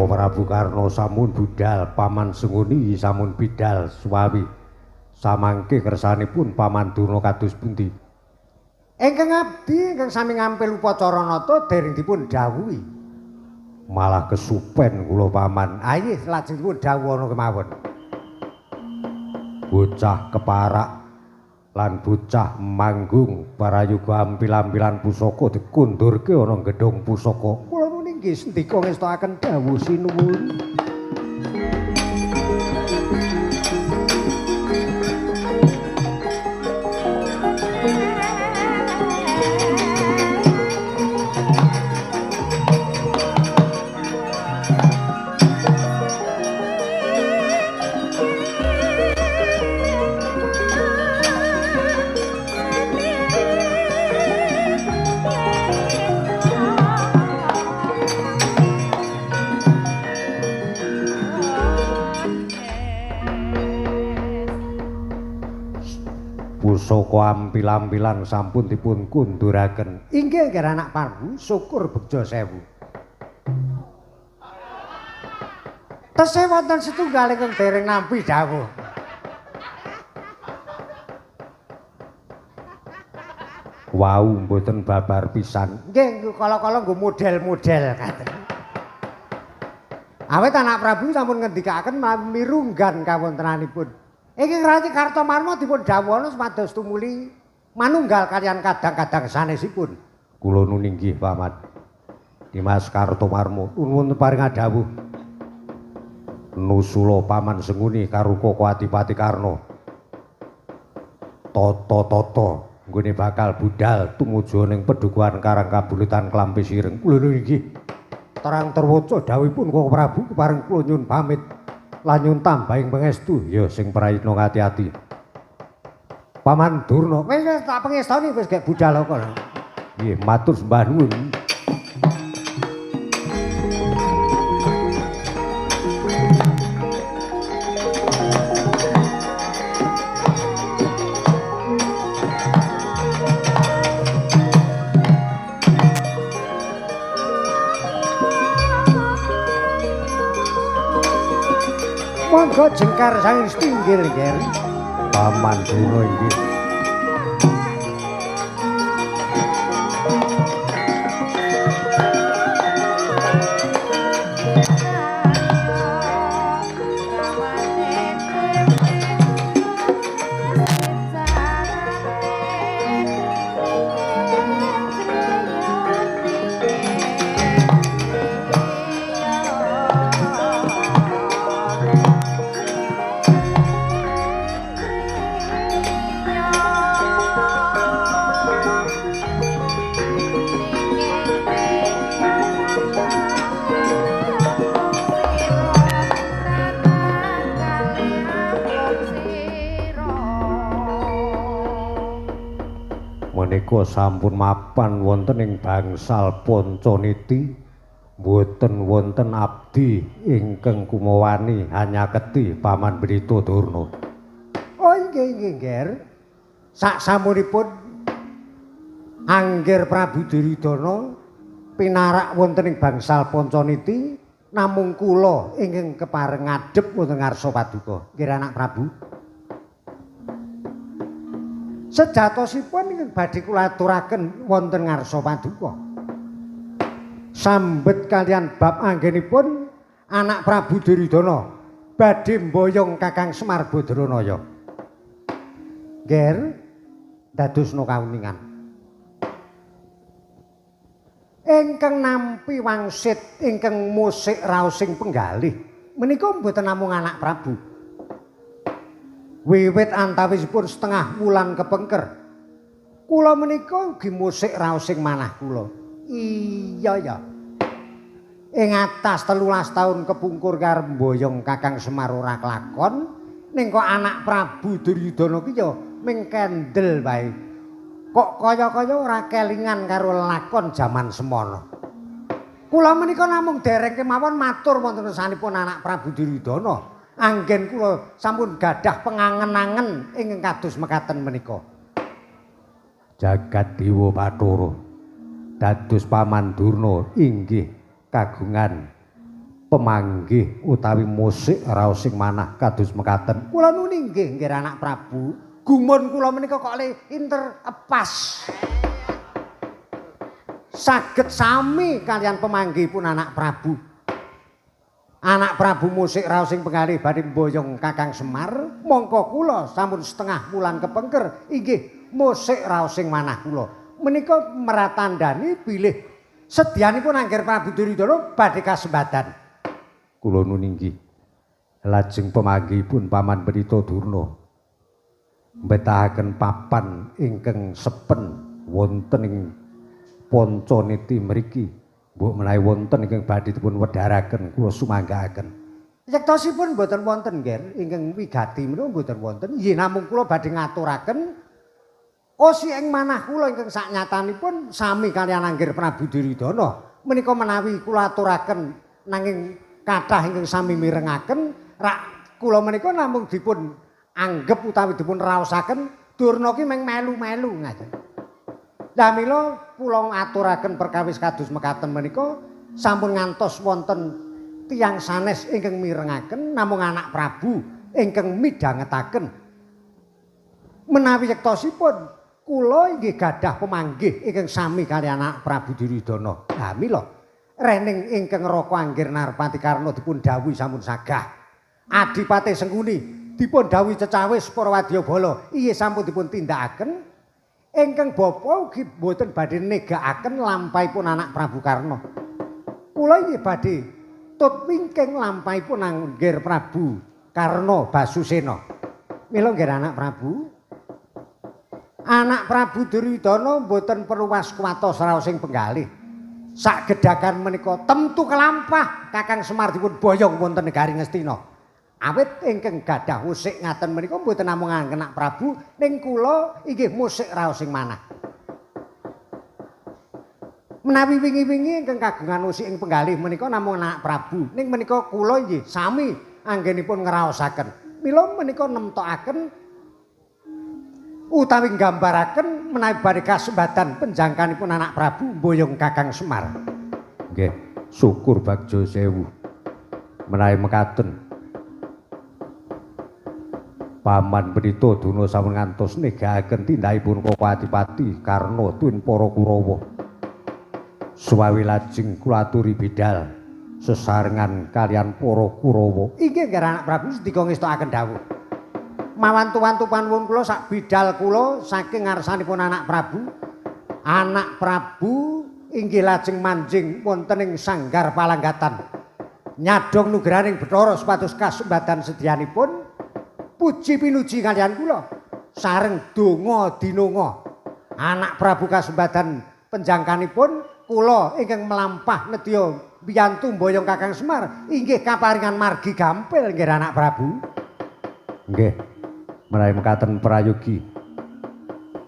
[SPEAKER 1] Prabu Karna sampun budal Paman Senguni sampun bidal suwawi samangke kersanipun Paman Durna kados pundi? Ingkang abdi ingkang sami ngampil upacara nata dereng dipun dawuhi. Malah kesupen kula Paman. Ayo lajeng dipun dawuh kemawon. Bocah keparak lan bocah manggung parayoga ambil-ambilan pusaka dikundurke ana gedhong pusaka. Kula nuwun inggih sendika ngestakaken dawuh sinuwun. Pusaka ampil-ampilan sampun dipun kunduraken. Inggih nggih anak Prabu, syukur bejo sewu. Tesih wonten setunggal ingkang dereng nampi dawuh. Wau mboten babar pisan. Nggih kala-kala nggo model-model katen. Awit anak Prabu sampun ngendikaken mirunggan kawontenanipun. Ingkang Rati Kartomarma dipun dawuhna supados tumuli manunggal kaliyan kadang-kadang sanesipun. Kula nuwun inggih Paman. Dimas Kartomarma nuwun paring dawuh. Nusula Paman Senguni karo Koko Adipati Karna. Tata-tata nggone bakal budal tumuju ning Pedhukuhan Karangkabulutan Klampi Sireng. Kula nuwun inggih. Terang terwaca dawuhipun Koko Prabu kepareng kula nyuwun pamit. Lan nyuwun tambahing pangestu ya sing prayitna ngati-ati. Paman Durna, wis tak pangestoni wis gek budal kok. Nggih, matur sembah nuwun. Monggo jengkar sang pinggir nggih. Paman Durna inggih.
[SPEAKER 2] Yeah.
[SPEAKER 1] menika sampun mapan wonten ing bangsal Pancaniti mboten wonten abdi ingkang kumawani hanyaketi Paman Brita Durna. Oh nggih Nger. Saksampunipun Angger Prabu Duryudana pinarak wonten ing bangsal Pancaniti namung kula ingkang kepareng ngadhep wonten ngarsa paduka. Nggih anak Prabu. Sejatosipun ingkang badhe kula aturaken wonten ngarsa paduka. Sambet kalian bab anggenipun anak Prabu Duryudana badhe mboyong Kakang Semar Badranaya. Nger dadosna kauningan. Ingkang nampi wangsit ingkang musik raosing penggalih menika mboten namung anak Prabu. Wiwit antawisipun setengah wulan kepengker kula menika ugi musik raosing manah kula. Iya ya. Ing atas 13 taun kepungkur karo mboyong Kakang Semar ora kelakon ning kok anak Prabu Duryudana ki ya ming kendel wae. Kok kaya-kaya ora kelingan karo lakon jaman semono. Kula menika namung dereng kemawon matur wonten sanipun anak Prabu Duryudana. Anggen kula sampun gadah pengangen-angen ingkang kados mekaten menika. Jagat Dewa Bathara dados Paman Durna inggih kagungan pemanggih utawi musik raosing manah kados mekaten. Kula nuni nggih anak Prabu. Gumun kula menika kok le interepas. Saged sami kalian pemanggihipun anak Prabu. Anak Prabu musik raosing penggalih badhe mboyong Kakang Semar, mongko kula sampun setengah wulan kepengker inggih musik raosing manah kula. Menika meratandani bilih sedyanipun Angger Prabu Duryudana badhe kasembadan. Kula nuwun inggih. Lajeng pamanggihipun Paman Brita Durna mbetahaken papan ingkang sepen wonten ing Pancaniti mriki. Mbok menawi wonten ingkang badhe dipun wedharaken kula sumanggaaken. Yektosipun mboten wonten Nger ingkang wigati menika mboten wonten. Nggih namung kula badhe ngaturaken osi ing manah kula ingkang saknyatanipun sami kaliyan Angger Prabu Duryudana. Menika menawi kula aturaken nanging kathah ingkang sami mirengaken rak kula menika namung dipun anggep utawi dipun raosaken Durna ki mung melu-melu ngaten. Lah mila kula aturaken perkawis kados mekaten menika sampun ngantos wonten tiyang sanes ingkang mirengaken namung anak Prabu ingkang midhangetaken menawi yektosipun kula inggih gadah pemanggih ingkang sami kaliyan anak Prabu Duryudana. Lah mila rening ingkang Raka Angger Narpati Karna dipun dawuhi sampun sagah. Adipati Sengkuni dipun dawuhi cecawis para wadyabala inggih sampun dipun tindakaken. Ingkang bapa ugi boten badhe negakaken lampahipun anak Prabu Karna. Kula inggih badhe tut wingking lampahipun Angger Prabu Karna Basusena. Mila nggih anak Prabu. Anak Prabu Duryudana boten perlu waskuwatos raosing penggalih. Sagedhakan menika temtu kelampah Kakang Semar dipun boyong wonten negari Ngastina. Awit ingkang gadah musik ngaten menika mboten namung anak Prabu ning kula inggih musik raosing manah. Menawi wingi-wingi ingkang kagungan musik ing penggalih menika namung anak Prabu ning menika kula inggih sami anggenipun ngraosaken. Mila menika nemtokaken utawi nggambaraken menawi badhe kasembadan penjangkanipun anak Prabu mboyong Kakang Semar. Nggih, syukur bagja sewu. Menawi mekaten Paman Brita Durna sampun ngantos negakaken tindakipun Koko Adipati Karna tuwin para Kurawa. Suwawi lajeng kula aturi bidhal sesarengan kalian para Kurawa. Inggih nggih anak Prabu sedika ngestakaken dawuh. Mawantu-wantu panuwun kula sak bidhal kula saking ngarsanipun anak Prabu. Anak Prabu inggih lajeng manjing wonten ing sanggar palanggatan. Nyadong nugraning Bathara supados kasembadan sedyanipun puji pinuji kalian kula sareng donga dinonga anak Prabu kasembadan penjangkanipun kula ingkang melampah nedya mbiyantu mboyong Kakang Semar inggih kaparingan margi gampil nggih anak Prabu. Nggih menawi mekaten prayogi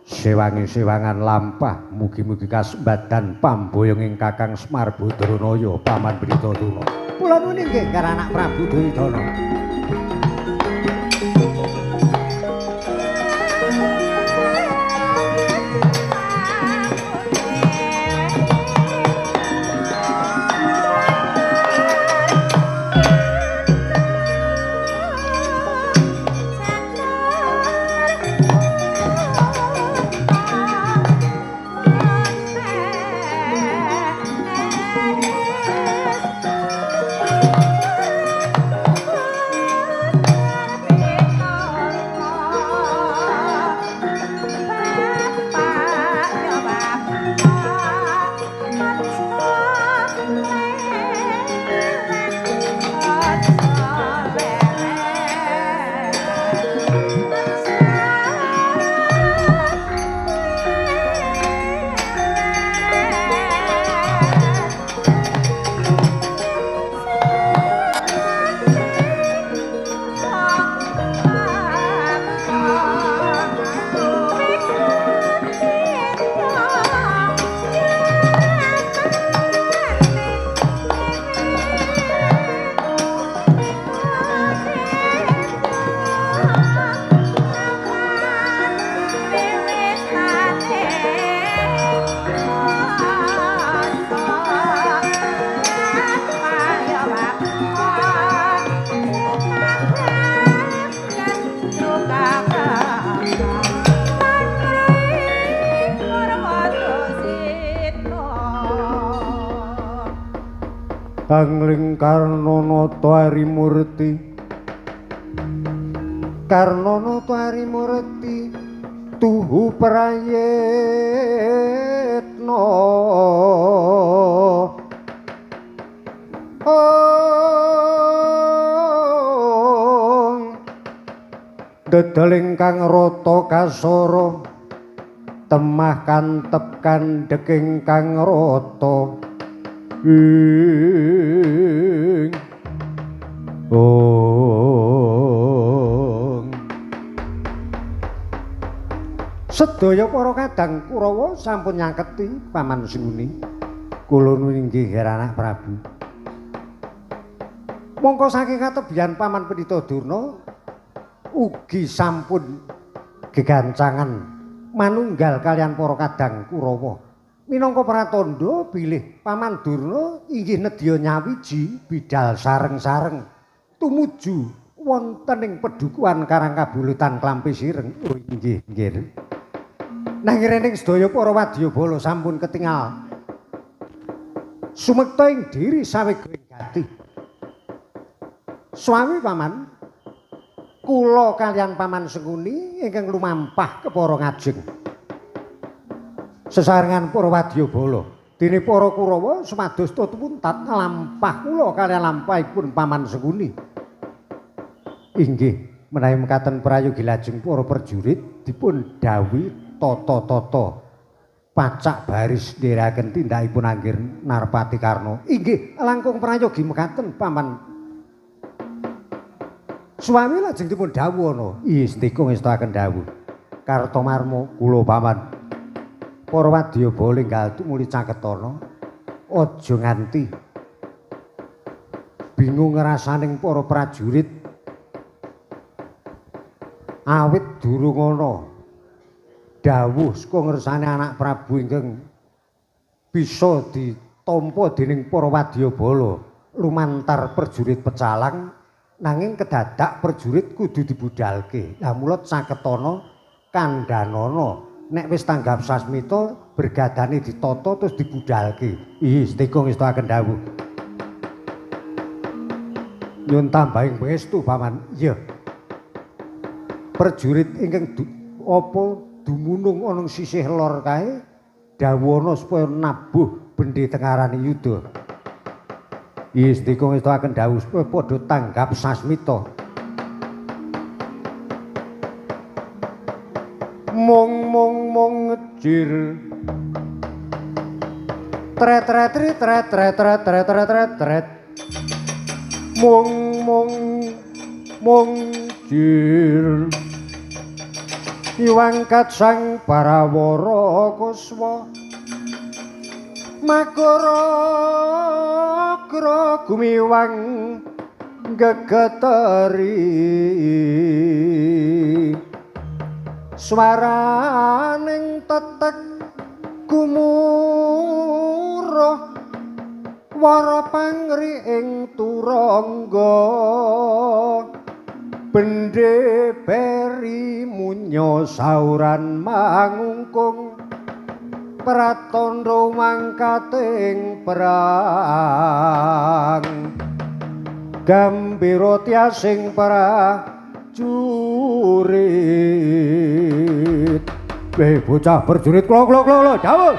[SPEAKER 1] sewangi-sewangan lampah mugi-mugi kasembadan pamboyong ing Kakang Semar Badranaya Paman Britaduna. Kula nuwun inggih karo anak Prabu Duryudana. Kangling Karnanata Harimurti Karnanata Harimurti tuhu prayitna dedal ingkang rata kasara temah kantep kandhek ingkang rata sedaya para kadang Kurawa sampun nyangketi Paman Senguni. Kula nuwun inggih anak Prabu. Mongko saking katebian Paman Britadurna ugi sampun gegancangan manunggal kalian para kadang Kurawa. Minangka pratandha bilih Paman Durna inggih nedya nyawiji bidhal sareng-sareng tumuju wonten ing pedukuhan Karangkabulutan Klampi Sireng. Oh inggih, nggih. Nanging sedaya para wadyabala sampun ketingal sumekta ing diri sawega ing gati. Swami Paman, kula kalian Paman Senguni ingkang lumampah kepara ngajeng. Sesarengan para wadyabala dene para Kurawa sumados tumuntat lampah kula kaliyan lampahipun Paman Senguni. Inggih menawi mekaten prayogi lajeng para prajurit dipun dawuhi tata-tata pacak baris ndherekaken tindakipun anggir Narpati Karna. Inggih langkung prayogi mekaten Paman Swami lajeng dipun dawuh ana. Istika ngestakaken dawuh. Kartomarma kula Paman para wadyabala enggal tumuli caketana aja nganti bingung ngrasaning para prajurit awit durung ana dawuh saka ngersane anak Prabu ingkang bisa ditampa dening para wadyabala lumantar prajurit pecalang nanging kedadak prajurit kudu dibudhalke. Lah mula caketana kandhanana nek wis tanggap sasmita bergadane ditata terus dibudhalke. Istika ngestakaken dawuh. Nyuwun tambahing pangestu Paman. Iya. Prajurit ingkang dumunung ana sisih lor kae dawuhana supaya nabuh bendhe tengarane yuda. Istika ngestakaken dawuh supaya padha tanggap sasmita. Mung ngejir tret mung jir Iwangkat sang parawara kuswa Makara gra gumiwang gegeteri swaraning tetek gumuruh wara pangri ing turangga bendhe beri munyo sauran mangungkung pratandha mangkating perang gambira tiasing prajurit bocah berjurit klok dawuh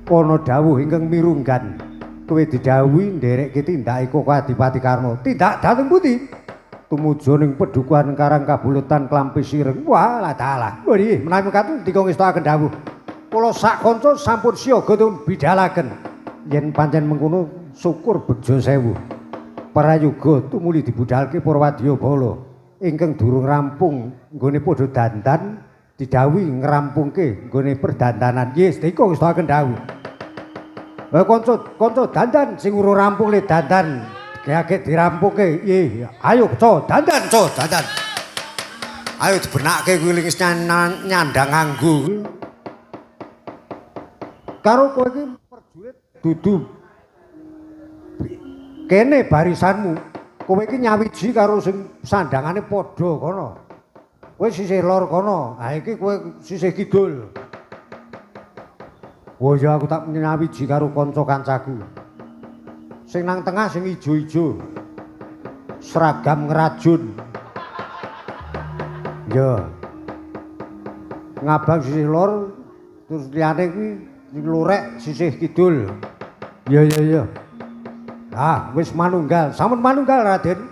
[SPEAKER 1] ana dawuh ingkang mirunggan kowe didhawuhi nderekke tindake Koko Adipati Karna tindak dhateng pundi tumuju ning Pedukuhan Karang Kabulutan Klampis Ireng. Walah dalah. Nggih, menawi katun dika ngestakaken dawuh. Kula sak kanca sampun siaga dipun bidhalaken. Yen pancen mengkono syukur bejo sewu. Prayoga tumuli dibudhalke para wadyabala ingkang durung rampung nggone padha dandan didhawuhi ngrampungke nggone perdandanan. Yes, dika ngestakaken dawuh. Kanca dandan sing urung rampung le dandan Kaya dirampuke, ayo dandan. Ayo dibenake kuwi wis nyandang nganggo. Karo kowe iki prajurit dudu kene barisanmu. Kowe iki nyawiji karo sing sandangane padha kono. Kowe sisih lor kono, ha iki kowe sisih kidul. Oh ya aku tak nyawiji karo kanca-kancaku. Sing nang tengah sing ijo-ijo seragam ngerajun ya ngabang sisih lor terus liyane kuwi sing lorek sisih kidul ya wis manunggal sampun manunggal Raden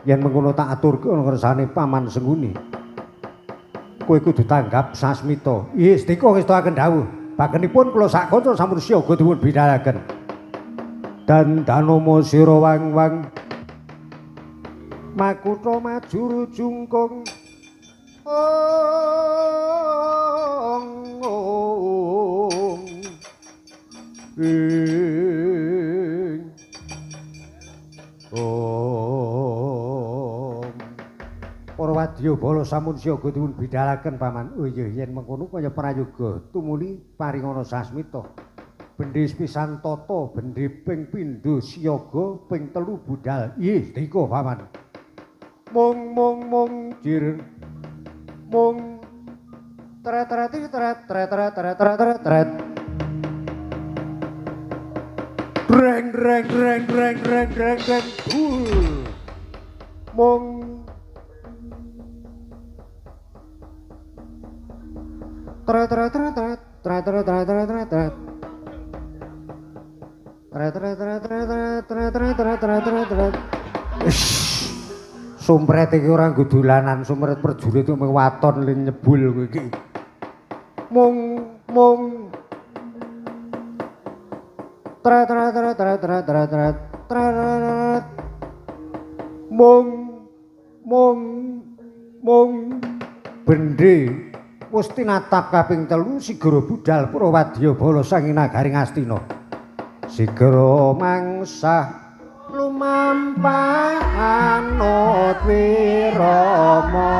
[SPEAKER 1] yen mengkono tak aturke ana kersane Paman Senguni kowe kudu tanggap sasmita yes dika ngestakaken dawuh bagenipun kula sak kanca sampun siaga dipun bidhalaken dan danomo sira wang-wang makutha maju jungkung para wadyabala sampun siaga dipun bidhalaken Paman. Oh iya yen mengkono kaya prayoga tumuli paringana sasmita bendhe pisan tata bendhe ping pindho siaga ping telu budal. Nggih, dika Paman. Mung jir. Mung tret. Reng. Mung tret. Sumpret iki ora nggo dolanan, sumpret prajurit kok waton ling nyebul kowe iki. Mung tret. Mung bendhe wis tinatap kaping 3 sigara budal para wadyabala sang nagari Ngastina. Sigara mangsah lumampah anut wirama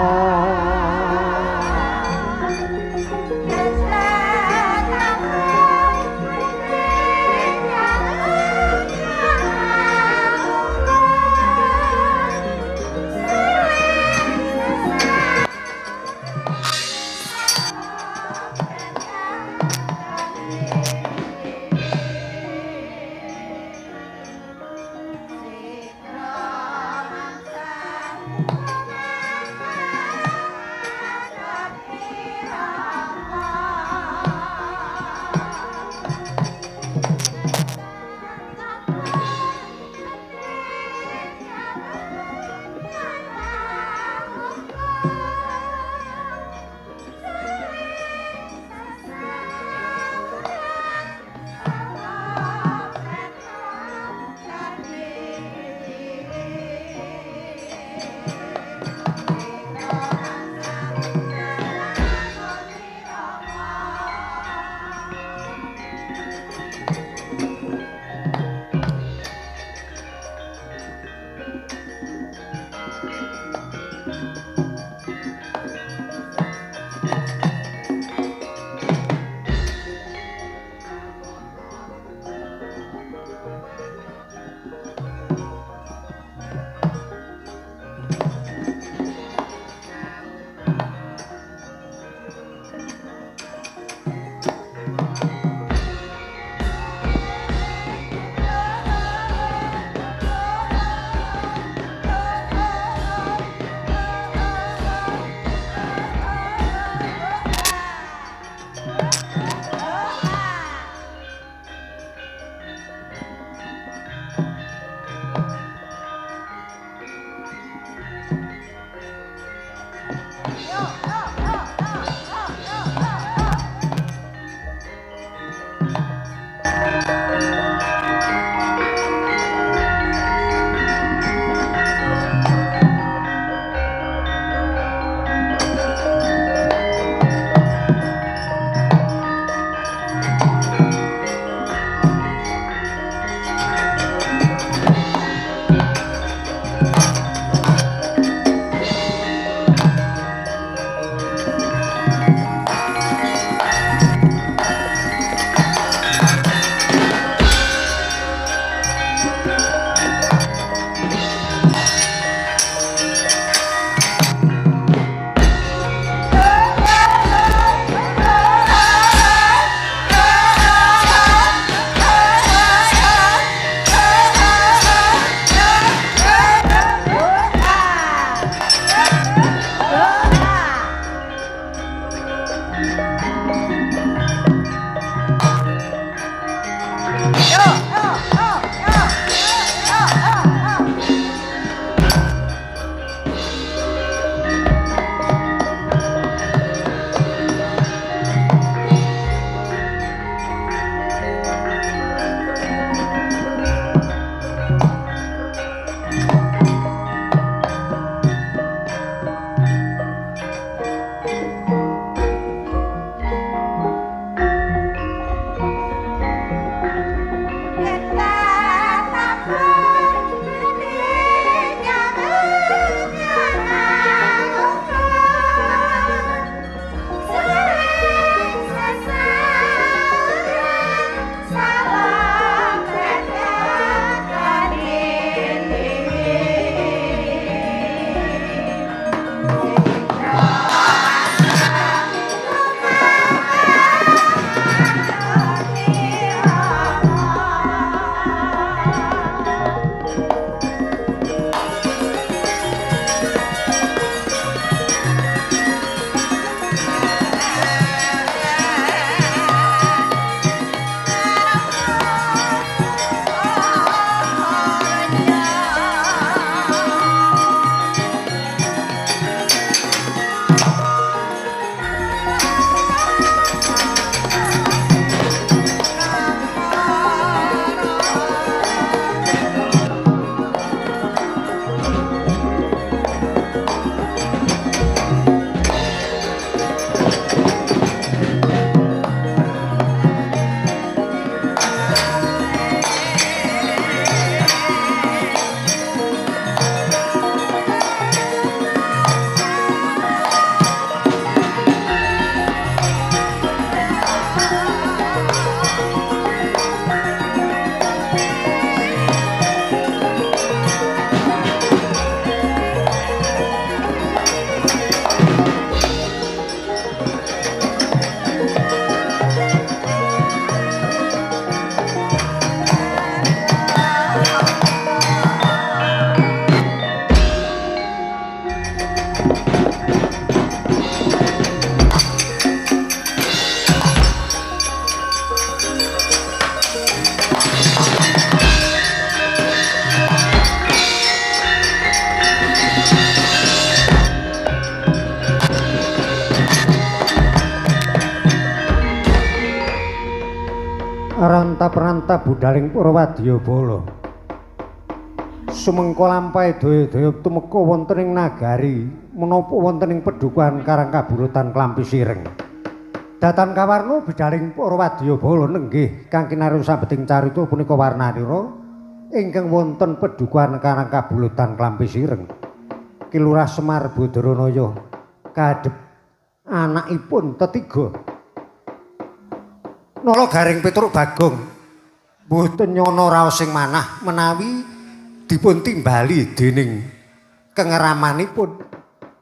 [SPEAKER 1] Ranta-ranta budaling Purwadyabala. Sumengko lampahe daya-daya tumeka wonten ing nagari menapa wonten ing Pedhukuhan Karangkaburutan Klampi Sireng. Datan kawarna bidaling Purwadyabala nenggih kang kinarya sabeting carita punika warnanira ingkang wonten Pedhukuhan Karangkaburutan Klampi Sireng. Ki Lurah Semar Badranaya kadhep anakipun tetiga. Nalagaring Petruk Bagong mboten nyana raos sing manah menawi dipun timbali dening kengeramanipun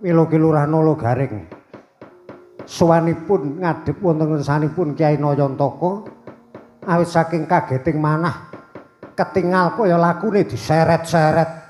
[SPEAKER 1] mila Ki Lurah Nalagaring sowanipun ngadhep wonten ngersanipun Kyai Nayantaka awit saking kageting manah ketingal kaya lakune diseret-seret.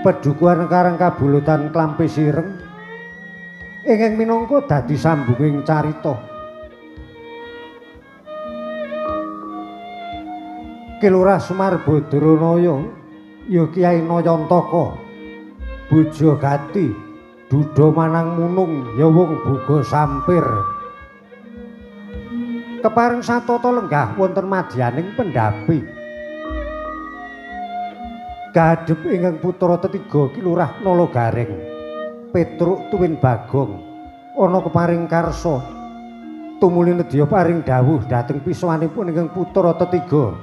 [SPEAKER 1] Pedukuhan Karang Kabulutan Klampi Sireng ingkang minangka dadi sambunging carita Ki Lurah Semar Badranaya ya Kyai Nayantaka Bojagati Duda Manang Munung ya wong Boga Sampir kepareng satata lenggah wonten madyaning pendapi kadhep ingkang putra tetiga Ki Lurah Nalagaring Petruk Tuwin Bagong ana keparing karsa tumuli nedya paring dawuh dhateng piswanipun ingkang putra tetiga.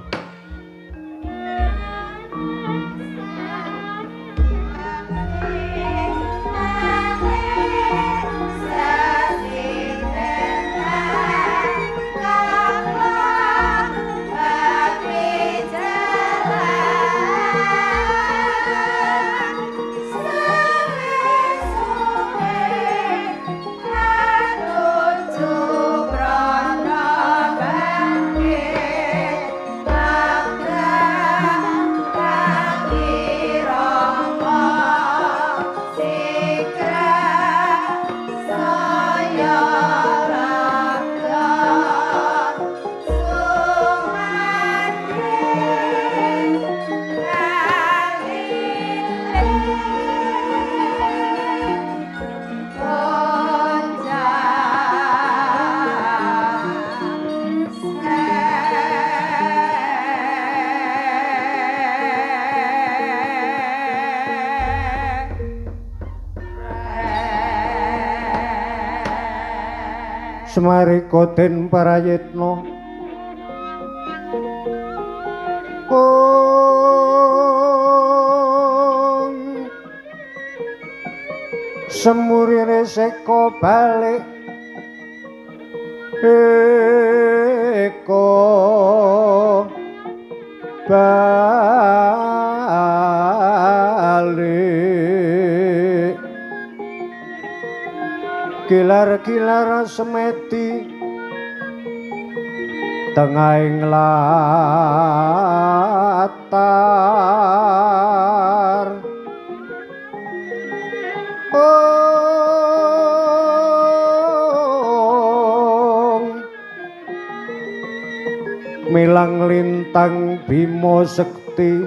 [SPEAKER 1] Semarika den Parayitna Semurine seko balik eko balik kilar-kilar semeti tengahing latar milang lintang Bima Sekti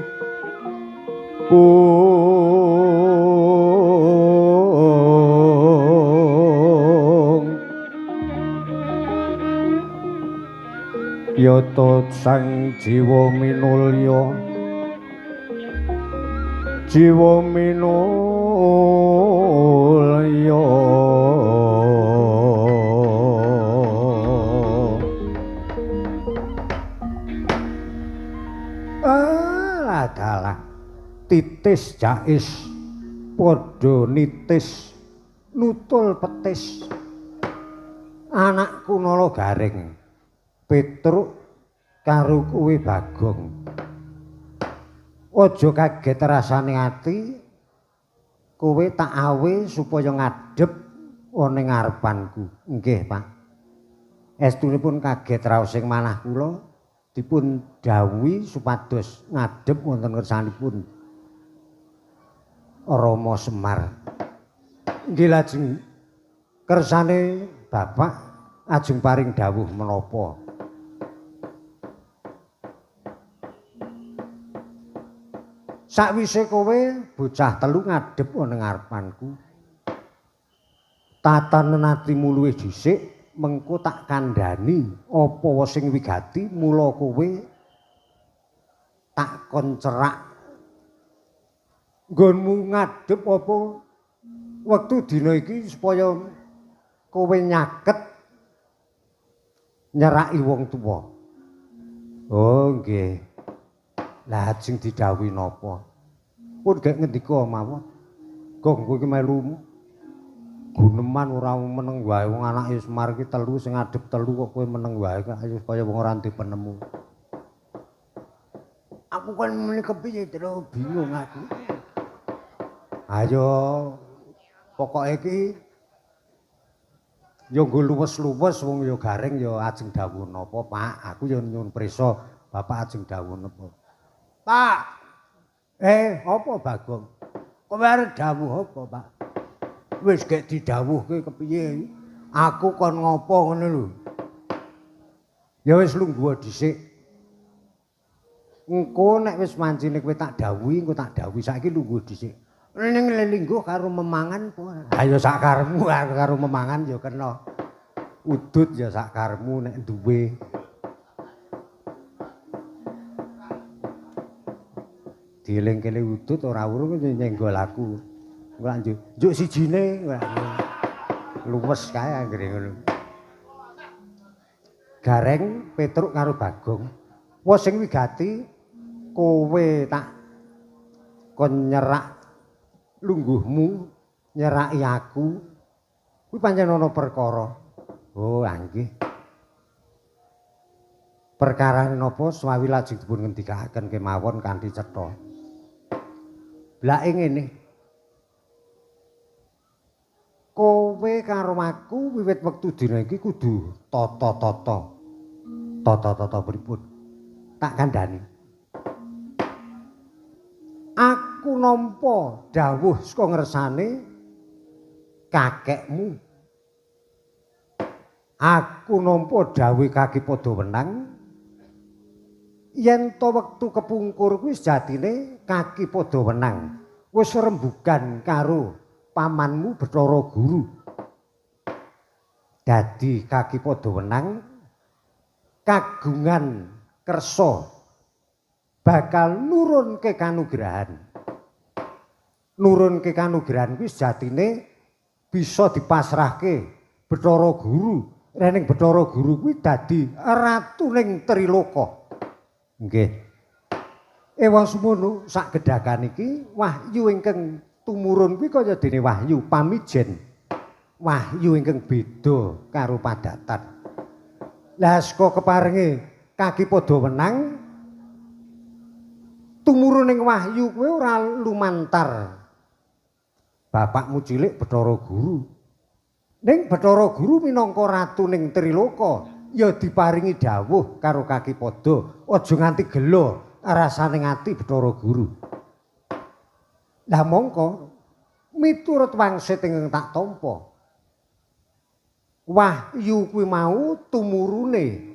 [SPEAKER 1] Yata sang jiwa minulya jiwa minulya adalah titis jais padha nitis nutul petis anakku nala garing Petruk karo kowe Bagong aja kaget rasane ati kowe tak awe supaya ngadhep ana ngarepanku nggih Pak estunipun kaget raos ing manah kula dipun dawuhi supados ngadhep wonten kersanipun Rama Semar nggih lajeng kersane Bapak ajeng paring dawuh menapa sakwise kowe bocah telu ngadhep ana ngarepanku tatanen atimu luwih dhisik mengko tak kandhani apa wae sing wigati mula kowe tak kon cerak nggonmu ngadhep apa wektu dina iki supaya kowe nyaket nyeraki wong tuwa oh nggih lajeng didhawuhi napa pun gek ngendika mawon gong kowe iki melu guneman ora meneng wae wong anake Semar iki telu sing ngadhep telu kok kowe meneng wae kaya wong ora ndek penemu aku kan muni kepiye terus bingung aku ayo pokoke iki yo nggo luwes-luwes wong yo garing yo ajeng dawuh napa Pak aku yo nyuwun prisa Bapak ajeng dawuh napa Pak apa Bagong kowe arep dawuh apa Pak wis gek didhawuhke kepiye aku kon ngopo ngono lho ya wis lungguh dhisik engko nek wis mancine kowe tak dawuhi engko tak dawuhi saiki lungguh dhisik ning lelingguh karo memangan ha ya sak karepmu karo memangan ya kena udut ya sak karepmu nek duwe dieling-eling udut ora urung nyenggol aku lanjut njuk sijine luwes kae anggere ngono Gareng Petruk karo Bagong wong sing wigati kowe tak kon nyerak lungguhmu nyeraki aku kuwi pancen ana perkara oh nggih perkarane napa swawi lajeng dipun ngendikaken kemawon kanthi cetha blake ngene kowe karo aku wiwit wektu dina iki kudu tata-tata pripun tak kandhani aku nampa dawuh saka ngersane kakekmu aku nampa dawuh Kaki Padawenang yen to wektu kepungkur kuwi sejatine Kaki Padawenang wis rembugan karo pamanmu Bathara Guru dadi Kaki Padawenang kagungan kersa bakal nurunke kanugrahan kuwi sejatine bisa dipasrahke Bathara Guru rening Bathara Guru kuwi dadi ratuning Triloka nggih Ewa semono sak gedhakan iki wahyu ingkang tumurun kuwi kaya dene wahyu pamijen. Wahyu ingkang beda karo padatan. Lah saka keparenge kaki padha wenang tumuruning wahyu kuwi ora lumantar. Bapakmu cilik Bathara Guru. Ning Bathara Guru minangka ratuning Triloka ya diparingi dawuh karo kaki padha aja nganti gelo. Rasane ati Bathara Guru. Lah mongko miturut wangsit ingkang tak tampa. Wahyu kuwi mau tumurune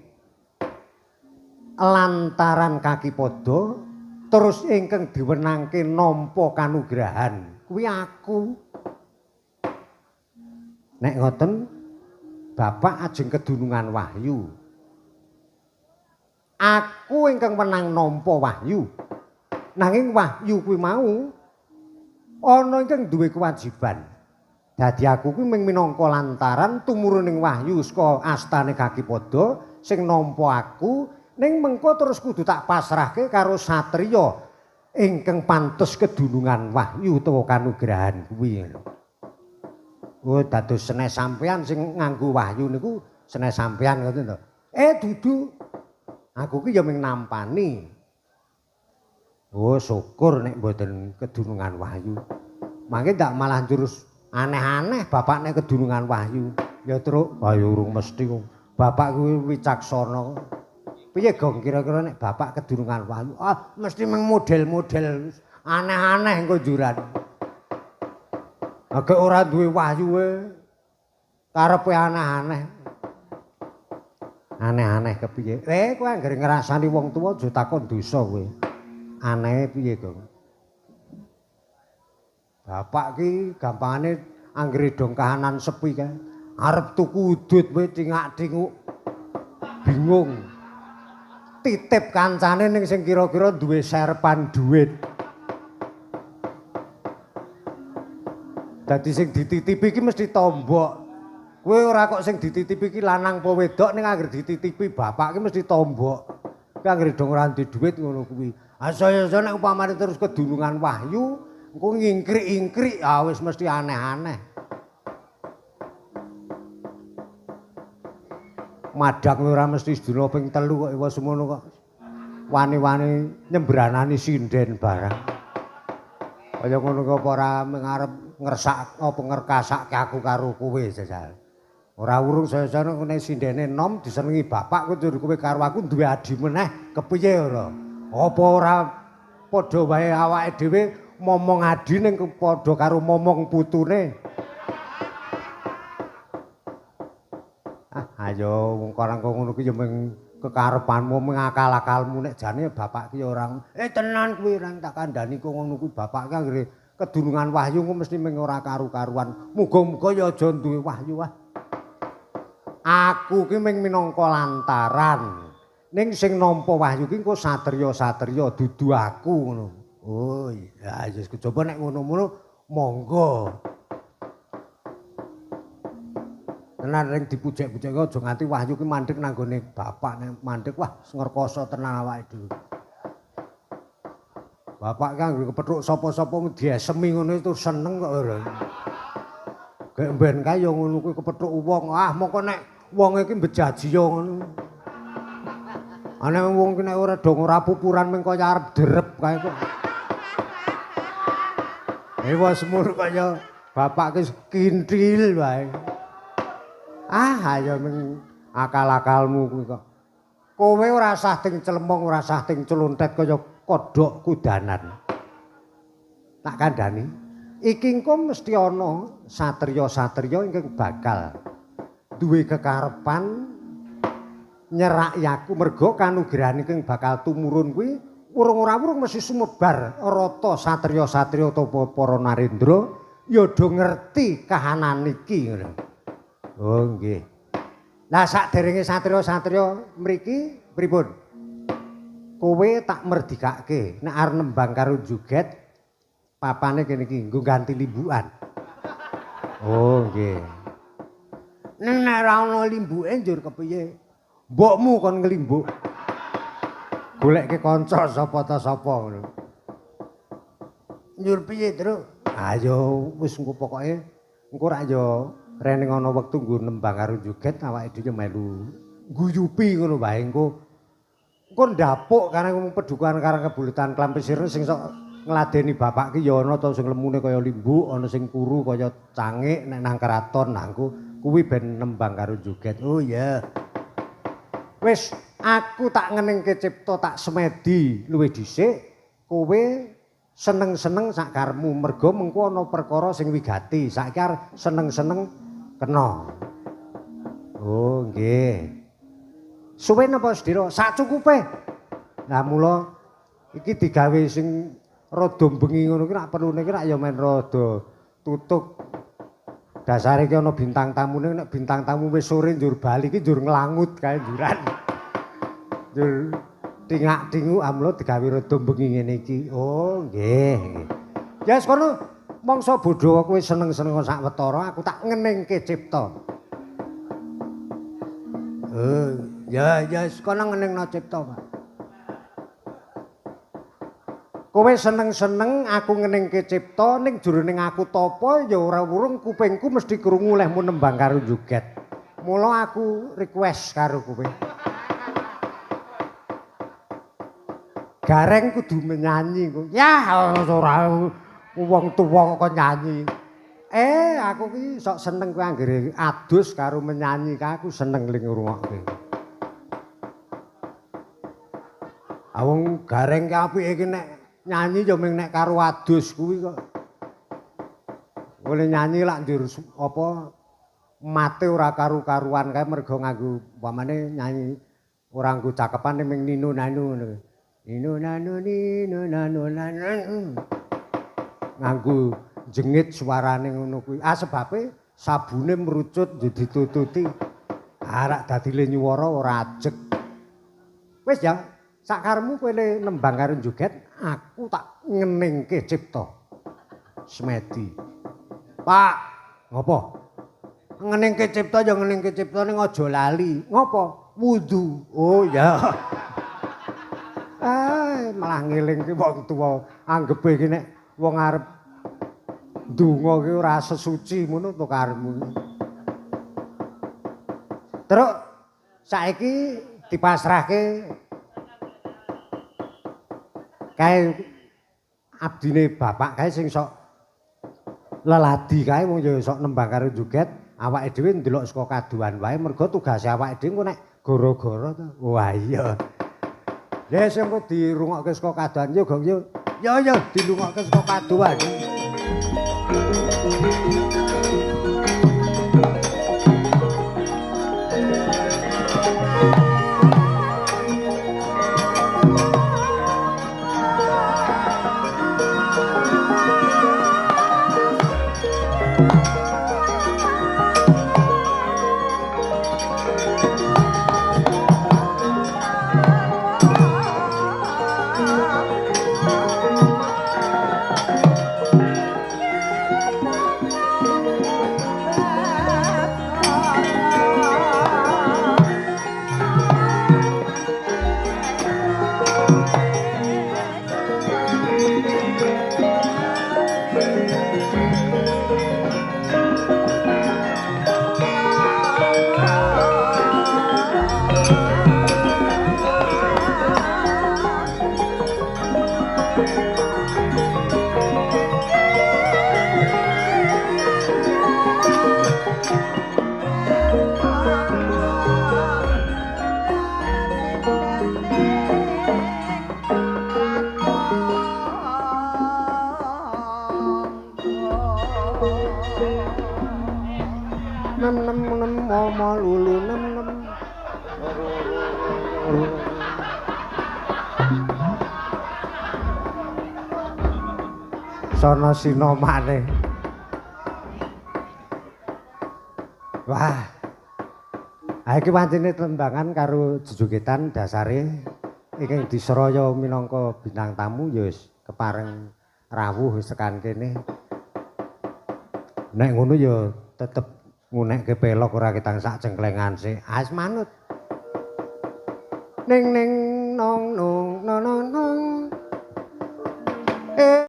[SPEAKER 1] lantaran kaki padha terus ingkang diwenangke nampa kanugrahan kuwi aku. Nek ngoten Bapak ajeng kedunungan wahyu. Aku ingkang menang nampa wahyu. Nanging wahyu kuwi mau ana ingkang duwe kewajiban. Dadi aku kuwi mung minangka lantaran tumuruning wahyu saka astane kaki padha sing nampa aku ning mengko terus kudu tak pasrahke karo satriya ingkang pantes kedunungan wahyu utawa kanugrahan kuwi. Oh dados senes sampean sing nganggo wahyu niku senes sampean ngoten to. Dudu aku ki ya mung nampani. Oh, syukur nek mboten kedunungan wahyu. Mangke ndak malah terus aneh-aneh bapak nek kedunungan wahyu. Ya truk, ayo urung mesti kok. Bapak kuwi wicaksana. Piye Gong kira-kira nek bapak kedunungan wahyu? Mesti mung model-model aneh-aneh engko juran. Agak ora duwe wahyu karepe aneh-aneh. Aneh-aneh kepiye? Kowe anggere ngrasani wong tuwa aja takon dosa kowe. Aneh piye, Gong? Bapak ki gampangane anggere dong kahanan sepi kae. Arep tuku udut kowe cingak-cinguk. Bingung. Titip kancane ning sing kira-kira duwe serpan dhuwit. Dadi sing dititipi iki mesti tombok. Kowe ora kok sing dititipi iki lanang apa wedok ning anggere dititipi bapak ki mesti tombok. Kowe anggere dong ora duwe dhuwit ngono kuwi. Saya nek upamane terus kedunungan wahyu, engko ngingkrik-ingkrik wis mesti aneh-aneh. Madhak ora mesti sedina ping 3 kok iwa semono kok. Wani-wani nyembranani sinden barang. Kaya ngono kok apa ora ngarep ngersak apa ngerkasake aku karo kowe jajal. Ora urung saya nek sindene nom disenengi bapak kudu kowe karo aku duwe adi meneh kepiye ora? Apa ora padha wae awake dhewe momong adi ning padha karo momong putune? Ayo wong karang kok ngono ki ya mung kekarepanmu mung akal-akalmu nek jane bapak ki ora tenan kuwi ora tak kandhani kok ngono kuwi bapak ki anggere kedunungan wahyu ku mesti mung ora karu-karuan. Muga-muga ya aja duwe wahyu Aku ki mung minangka lantaran. Ning sing nampa wahyu ki engko satriya-satriya dudu aku ngono. Oh iya wis coba nek ngono-ngono monggo. Tenan ring dipujek-pujek aja nganti wahyu ki mandhek nanggone bapak nek mandhek wah ngrekoso tenan awake dhewe. Bapak kan kepethuk sapa-sapa diesemi ngono itu seneng kok ora. Gek mben kae ya ngono kuwi kepethuk wong. Moko nek wong iki bejaji ya ngono. Ana wong ki nek ora dong ora pupuran mung kaya arep derep kae kok. Ewa semur kaya bapak ki kintil wae. Ya mung akal-akalmu kuwi kok. Kowe ora sah ting clemong, ora sah ting celuntet kaya kodhok kudanan. Tak kandhani, iki engko mesti ana satriya-satriya ingkang bakal duwe kekarepan nyeraki aku merga kanugrahan ingkang bakal tumurun kuwi urung ora urung mesti sumebar rata satriya-satriya utawa para narendra ya do ngerti kahanan iki ngono. Oh nggih. Lah sakderenge satriya-satriya mriki pripun? Kowe tak merdikake nek arep nembang karo joget papane kene iki nggo ganti limbukan. Oh nggih. Nek ora ana limbuke njur kepiye? Mbokmu kon ngelimbuk. Goleke kanca sapa ta sapa ngono.
[SPEAKER 2] Njur piye, Tru?
[SPEAKER 1] Ayo wis engko pokoke engko rak yo rene ana wektu nggo nembang karo joget awake dhewe melu guyupi ngono wae engko ndapuk karena pedukuhan karo kebuletan Klampisir sing sok ngladeni bapak ki ya ana ta sing lemune kaya limbuk, ana sing kuru kaya cangik nek nang keraton nangku kuwi ben nembang karo joget.
[SPEAKER 2] Oh ya.
[SPEAKER 1] Wis aku tak ngeningke cipta tak semedi luwih dhisik kowe seneng-seneng sak karepmu merga mengko ana perkara sing wigati saiki arep seneng-seneng kena. Oh nggih. Suwe napa Sedira? Sacukupe. Lah mula iki digawe sing rada bengi ngono ki rak perlune ki rak ya men rada tutuk. Dasare ki ana bintang tamune nek bintang tamu wis sore njur bali ki njur nglangut kae njuran. Njur tingak-tingu amlo digawe rada bengi ngene iki. Oh nggih. Ya wis kono mangsa bodho kowe seneng-seneng sawetara aku tak ngeningke cipta.
[SPEAKER 2] Ya kono ngeningno cipta, Pak.
[SPEAKER 1] Kowe seneng-seneng aku ngeningke cipta ning jroning aku tapa ya ora wurung kupingku mesti krungu lehmu nembang karo joget. Mula aku request karo kowe. Gareng kudu menyanyi kok. Ya ora wong tuwa kok nyanyi. Aku ki sok seneng kowe anggere adus karo menyanyi kae aku seneng ling ngrungokke. Awong gareng ki apike iki nek nyanyi ya mung nek karo adus kuwi kok. Boleh nyanyi lak njur apa mate ora karu-karuan kae mergo nganggo umpamane nyanyi ora nggo cakepan mung ninu nanu ngono. Ninu nanu ninu nanu nanu. Nganggo jengit suarane ngono kuwi. Sebabe sabune merucut yo ditututi. Arak dadile nyuwara ora ajeg. Wis ya, sakaremu kowe nembang karo joget, aku tak ngeningke cipta. Semedi. Pak, ngopo? Ngeningke cipta ya ngeningke cipta ning aja lali. Ngopo? Wudu. Oh ya. Malah ngelingke wong tuwa. Anggepe iki nek wong arep ndonga ki ora sesuci ngono to karepmu. Terus saiki dipasrahke kae abdine bapak kae sing sok leladi kae wong ya sok nembang karo joget, awake dhewe ndelok saka kaduan wae mergo tugase awake dhewe engko nek gara-gara to. Wah iya. Ya sing kok dirungokke saka kaduan yo gong yo. Yo dilungokke saka kaduan. Sono sinomane. Wah. Iki pancene tembangan karo jejogetan dasare iki diseraya minangka bintang tamu ya wis kepareng rawuh wis tekan kene. Nek ngono ya tetep ngunekke pelok ora ketang sak cengklengan sik. Wis manut. Ning
[SPEAKER 2] nong nong nong nong nong